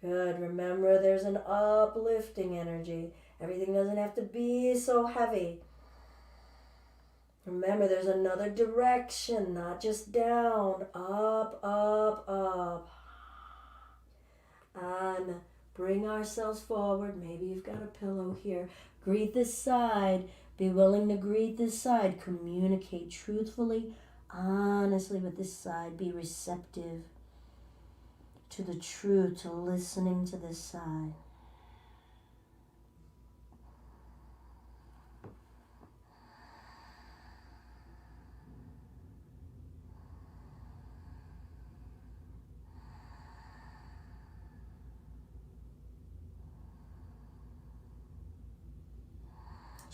Good. Remember, there's an uplifting energy. Everything doesn't have to be so heavy. Remember, there's another direction, not just down. Up, up, up. And bring ourselves forward. Maybe you've got a pillow here. Greet this side. Be willing to greet this side. Communicate truthfully, honestly with this side. Be receptive to the truth, to listening to this side.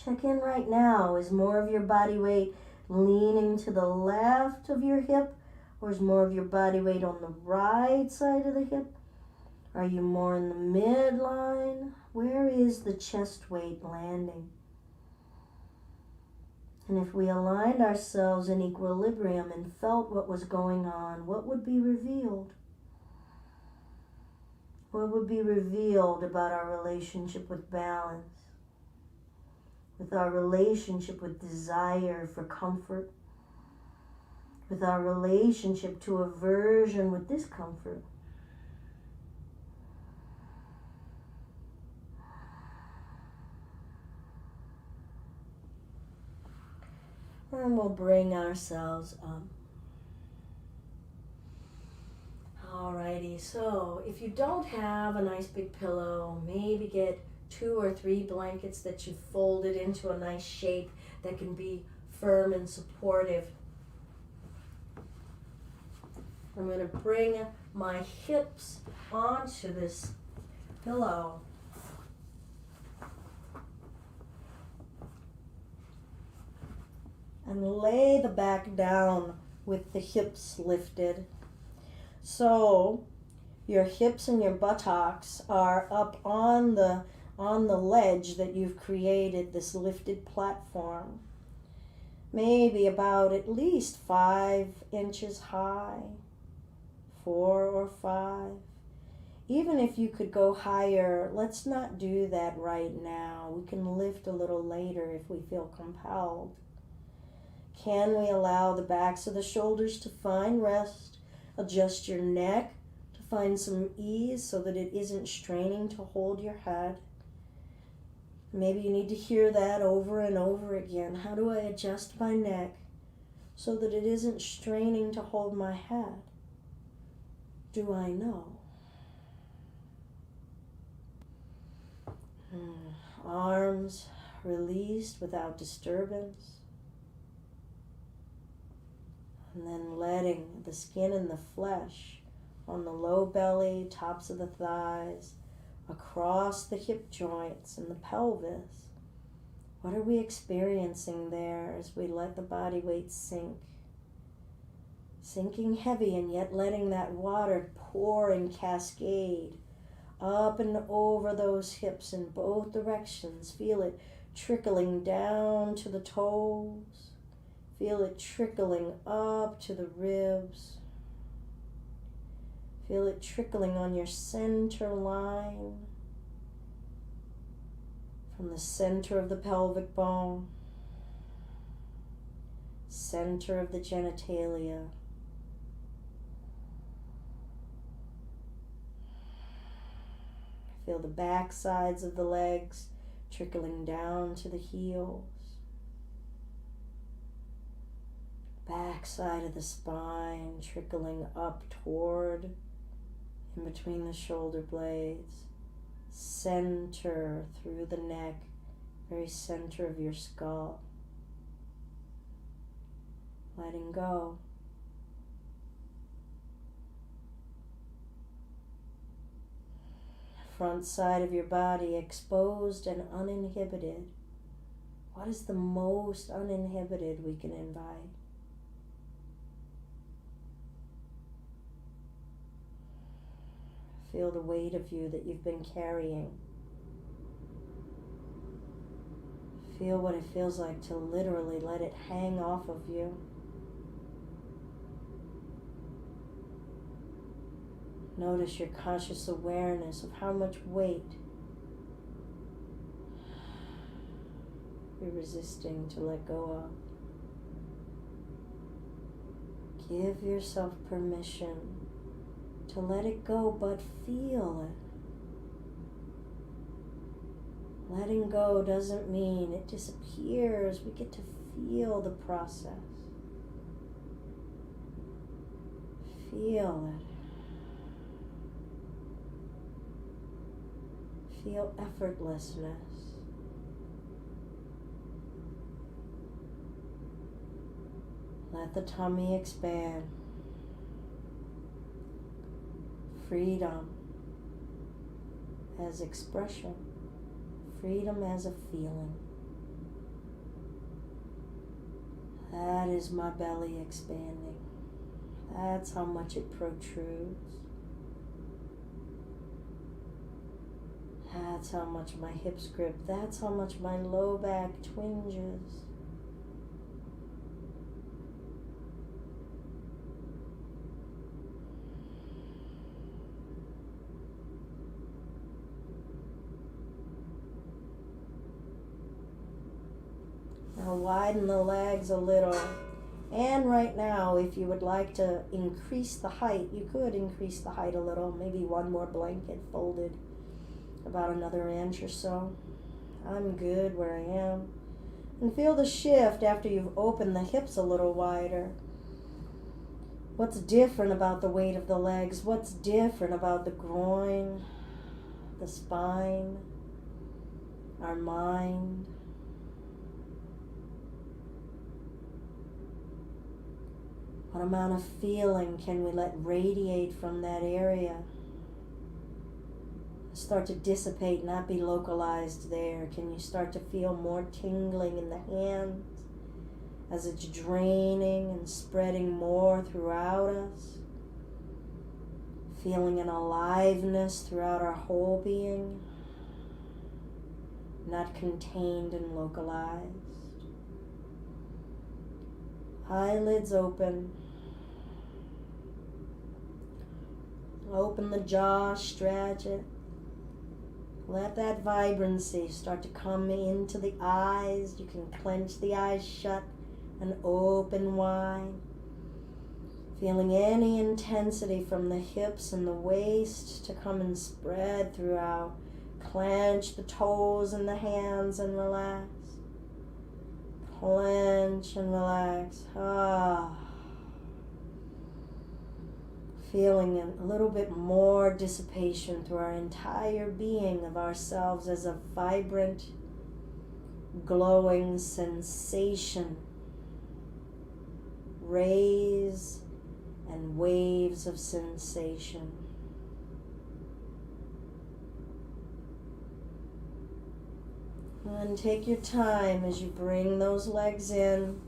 Check in right now. Is more of your body weight leaning to the left of your hip, or is more of your body weight on the right side of the hip? Are you more in the midline? Where is the chest weight landing? And if we aligned ourselves in equilibrium and felt what was going on, what would be revealed? What would be revealed about our relationship with balance? With our relationship with desire for comfort? With our relationship to aversion with discomfort? And we'll bring ourselves up. Alrighty, so if you don't have a nice big pillow, maybe get 2 or 3 blankets that you folded into a nice shape that can be firm and supportive. I'm going to bring my hips onto this pillow. And lay the back down with the hips lifted. So your hips and your buttocks are up on the ledge that you've created, this lifted platform. Maybe about at least 5 inches high, 4 or 5. Even if you could go higher, let's not do that right now. We can lift a little later if we feel compelled. Can we allow the backs of the shoulders to find rest? Adjust your neck to find some ease so that it isn't straining to hold your head. Maybe you need to hear that over and over again. How do I adjust my neck so that it isn't straining to hold my head? Do I know? Arms released without disturbance. And then letting the skin and the flesh on the low belly, tops of the thighs, across the hip joints and the pelvis. What are we experiencing there as we let the body weight sink? Sinking heavy and yet letting that water pour and cascade up and over those hips in both directions. Feel it trickling down to the toes. Feel it trickling up to the ribs. Feel it trickling on your center line, from the center of the pelvic bone, center of the genitalia. Feel the back sides of the legs trickling down to the heels. Back side of the spine trickling up toward, in between the shoulder blades. Center through the neck, very center of your skull. Letting go. front side of your body exposed and uninhibited. What is the most uninhibited we can invite? Feel the weight of you that you've been carrying. Feel what it feels like to literally let it hang off of you. Notice your conscious awareness of how much weight you're resisting to let go of. Give yourself permission to let it go, but feel it. Letting go doesn't mean it disappears. We get to feel the process. Feel it. Feel effortlessness. Let the tummy expand. Freedom as expression. Freedom as a feeling. That is my belly expanding. That's how much it protrudes. That's how much my hips grip. That's how much my low back twinges. Now widen the legs a little. And right now, if you would like to increase the height, you could increase the height a little. Maybe one more blanket folded about another inch or so. I'm good where I am. And feel the shift after you've opened the hips a little wider. What's different about the weight of the legs? What's different about the groin, the spine, our mind? What amount of feeling can we let radiate from that area? Start to dissipate, not be localized there. Can you start to feel more tingling in the hands as it's draining and spreading more throughout us? Feeling an aliveness throughout our whole being, not contained and localized. Eyelids open. Open the jaw, stretch it. Let that vibrancy start to come into the eyes. You can clench the eyes shut and open wide. Feeling any intensity from the hips and the waist to come and spread throughout. Clench the toes and the hands and relax. Clench and relax. Feeling a little bit more dissipation through our entire being of ourselves as a vibrant, glowing sensation. Rays and waves of sensation. And take your time as you bring those legs in.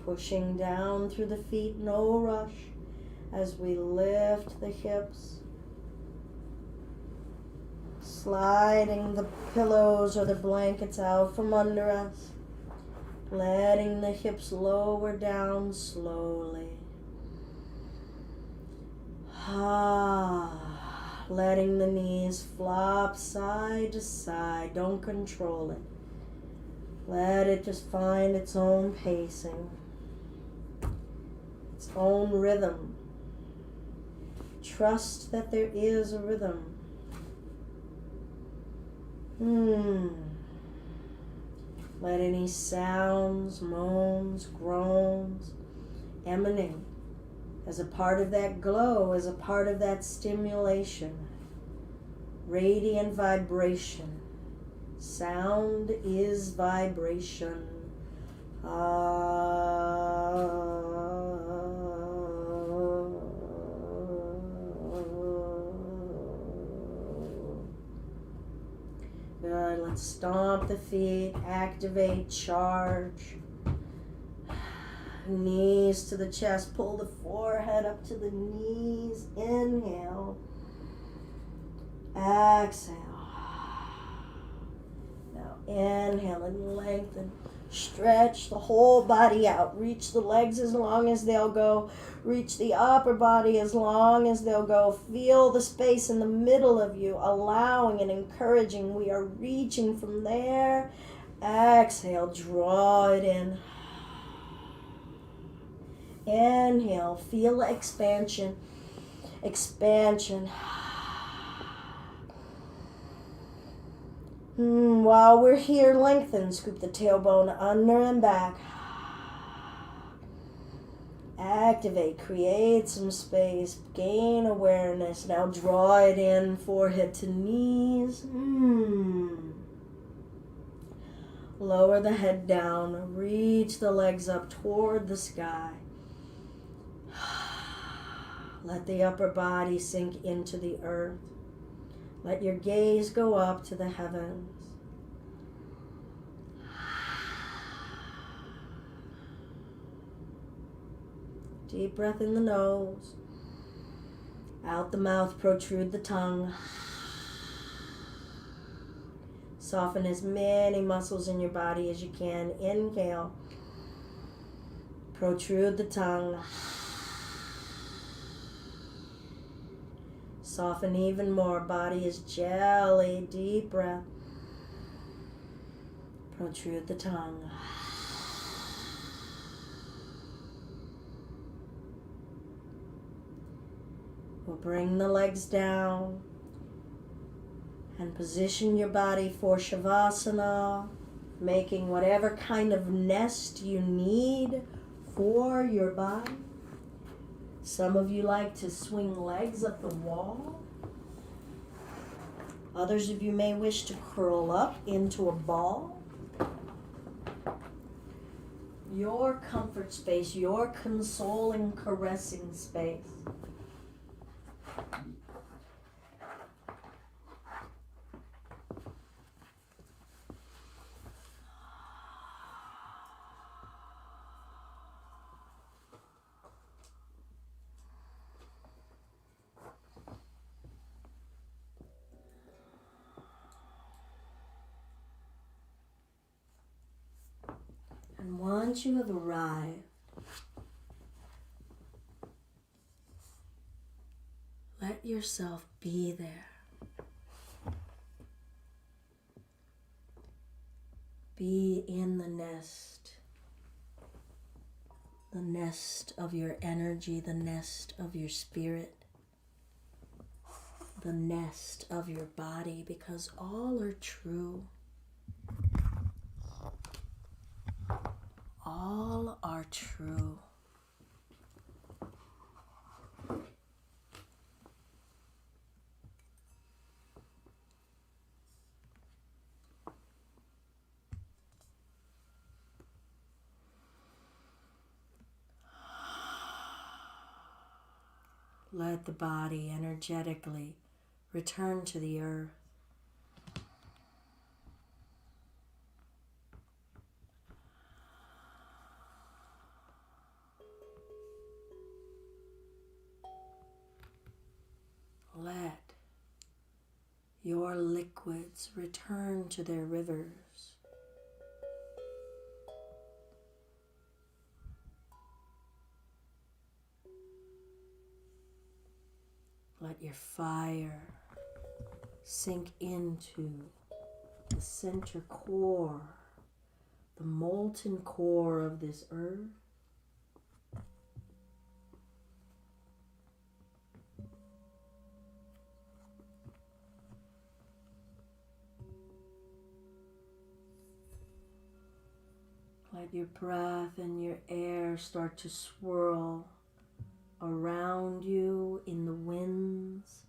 Pushing down through the feet, no rush, as we lift the hips. Sliding the pillows or the blankets out from under us. Letting the hips lower down slowly. Letting the knees flop side to side. Don't control it. Let it just find its own pacing. Its own rhythm. Trust that there is a rhythm. Let any sounds, moans, groans emanate as a part of that glow, as a part of that stimulation. Radiant vibration. Sound is vibration. Good. Let's stomp the feet. Activate, charge. Knees to the chest. Pull the forehead up to the knees. Inhale. Exhale. Now inhale and lengthen. Stretch the whole body out. Reach the legs as long as they'll go. Reach the upper body as long as they'll go. Feel the space in the middle of you, allowing and encouraging. We are reaching from there. Exhale, draw it in. Inhale, feel expansion. Expansion. While we're here, lengthen. Scoop the tailbone under and back. Activate. Create some space. Gain awareness. Now draw it in. Forehead to knees. Lower the head down. Reach the legs up toward the sky. Let the upper body sink into the earth. Let your gaze go up to the heavens. Deep breath in the nose. Out the mouth, protrude the tongue. Soften as many muscles in your body as you can. Inhale. Protrude the tongue. Soften even more. Body is jelly. Deep breath. Protrude the tongue. We'll bring the legs down and position your body for Shavasana, making whatever kind of nest you need for your body. Some of you like to swing legs up the wall. Others of you may wish to curl up into a ball. Your comfort space, your consoling, caressing space. And once you have arrived, let yourself be there. Be in the nest of your energy, the nest of your spirit, the nest of your body, because all are true. All are true. Let the body energetically return to the earth. Let your liquids return to their rivers. Let your fire sink into the center core, the molten core of this earth. Let your breath and your air start to swirl around you in the winds.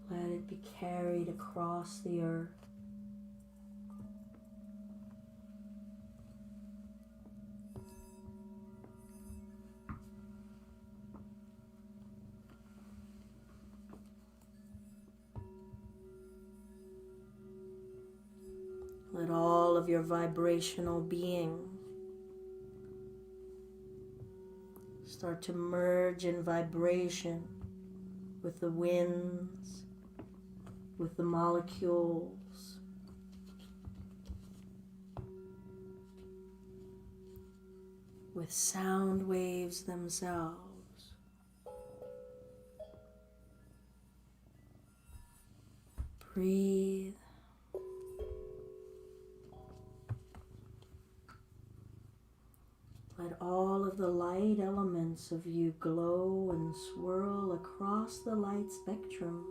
Let it be carried across the earth. Let all of your vibrational being start to merge in vibration with the winds, with the molecules, with sound waves themselves. Breathe. Let all of the light elements of you glow and swirl across the light spectrum.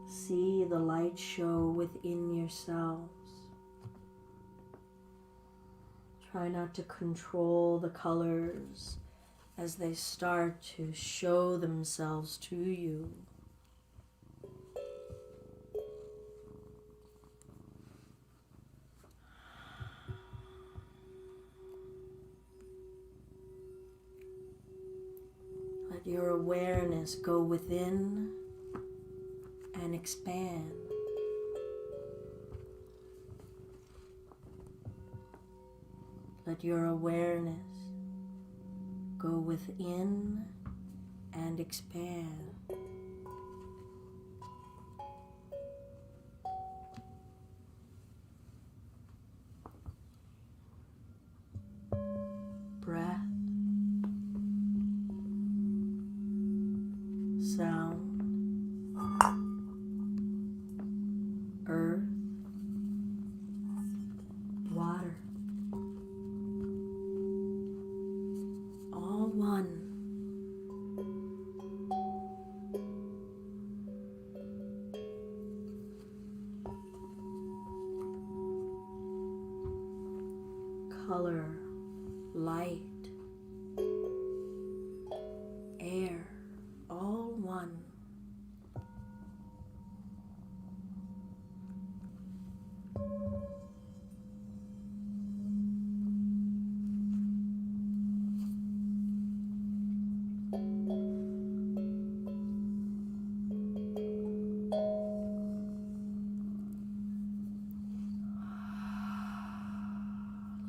See the light show within yourselves. Try not to control the colors as they start to show themselves to you. Let your awareness go within and expand. Let your awareness go within and expand. Breath, sound, earth, water, all one. Color, light, air, all one.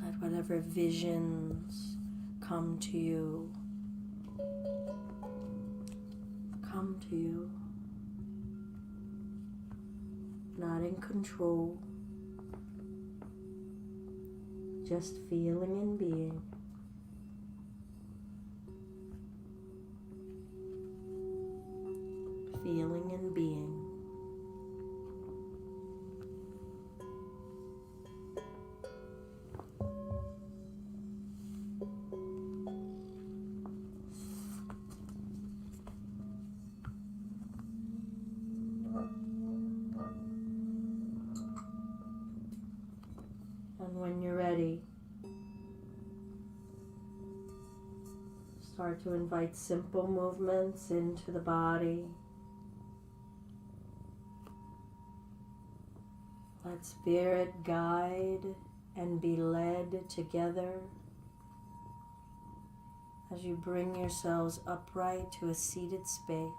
Let whatever visions come to you. Come to you. Not in control. Just feeling and being. Feeling and being. And when you're ready, start to invite simple movements into the body. Let spirit guide and be led together as you bring yourselves upright to a seated space.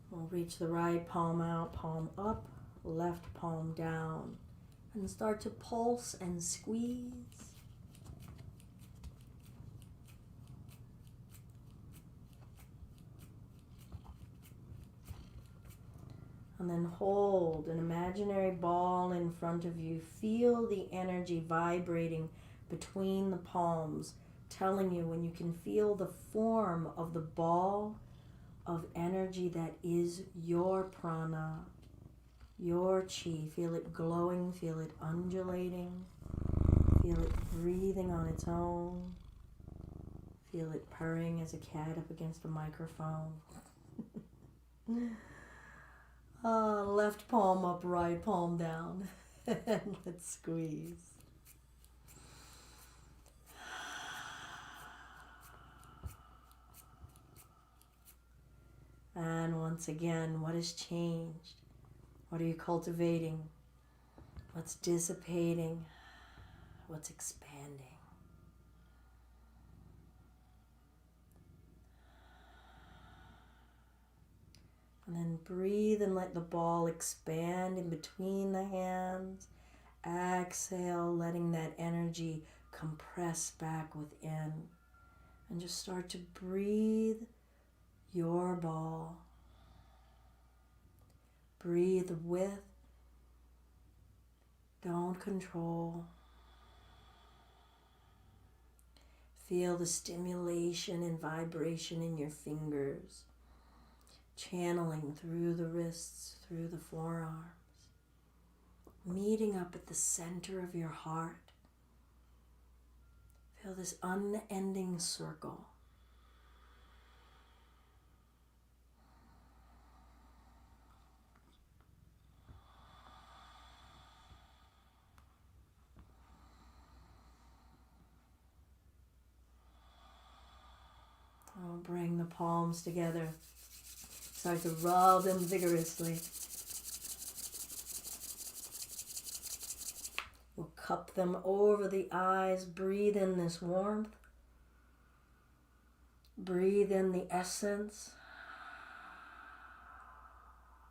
We'll reach the right palm out, palm up, left palm down, and start to pulse and squeeze. And then hold an imaginary ball in front of you. Feel the energy vibrating between the palms, telling you when you can feel the form of the ball of energy that is your prana, your chi. Feel it glowing, feel it undulating, feel it breathing on its own, feel it purring as a cat up against a microphone. Left palm up, right palm down. And let's squeeze. And once again, what has changed? What are you cultivating? What's dissipating? What's expanding? And then breathe and let the ball expand in between the hands. Exhale, letting that energy compress back within. And just start to breathe your ball. Breathe with. Don't control. Feel the stimulation and vibration in your fingers, channeling through the wrists, through the forearms, meeting up at the center of your heart. Feel this unending circle. Oh, bring the palms together. Start to rub them vigorously. We'll cup them over the eyes. Breathe in this warmth. Breathe in the essence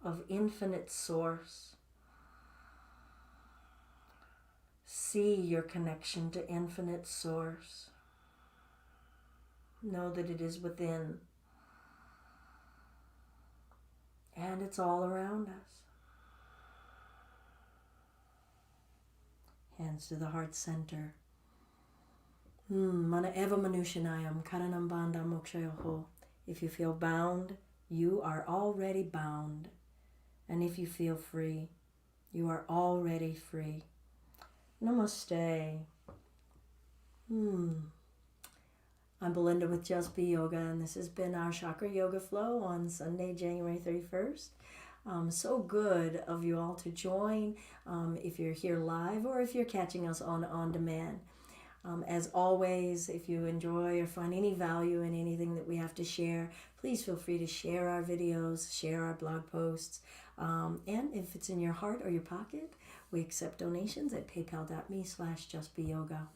of infinite source. See your connection to infinite source. Know that it is within. And it's all around us. Hands to the heart center. Mana eva manushanayam karanam bandha mokshayoho. If you feel bound, you are already bound. And if you feel free, you are already free. Namaste. I'm Belinda with Just Be Yoga, and this has been our Chakra Yoga Flow on Sunday, January 31st. So good of you all to join if you're here live or if you're catching us on demand. As always, if you enjoy or find any value in anything that we have to share, please feel free to share our videos, share our blog posts. And if it's in your heart or your pocket, we accept donations at paypal.me/justbeyoga.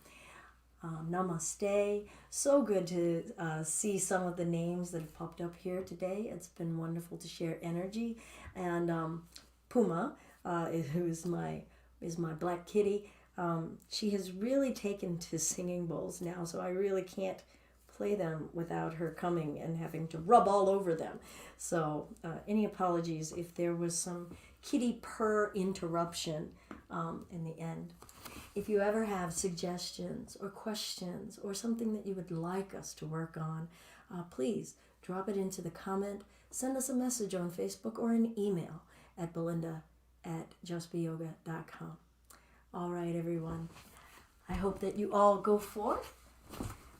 Namaste. So good to see some of the names that have popped up here today. It's been wonderful to share energy. And Puma, who is my black kitty, she has really taken to singing bowls now, so I really can't play them without her coming and having to rub all over them. So any apologies if there was some kitty purr interruption in the end. If you ever have suggestions or questions or something that you would like us to work on, please drop it into the comment. Send us a message on Facebook or an email at belinda@justbeyoga.com. All right, everyone. I hope that you all go forth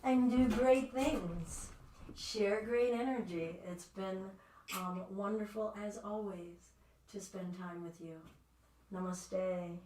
and do great things. Share great energy. It's been wonderful, as always, to spend time with you. Namaste.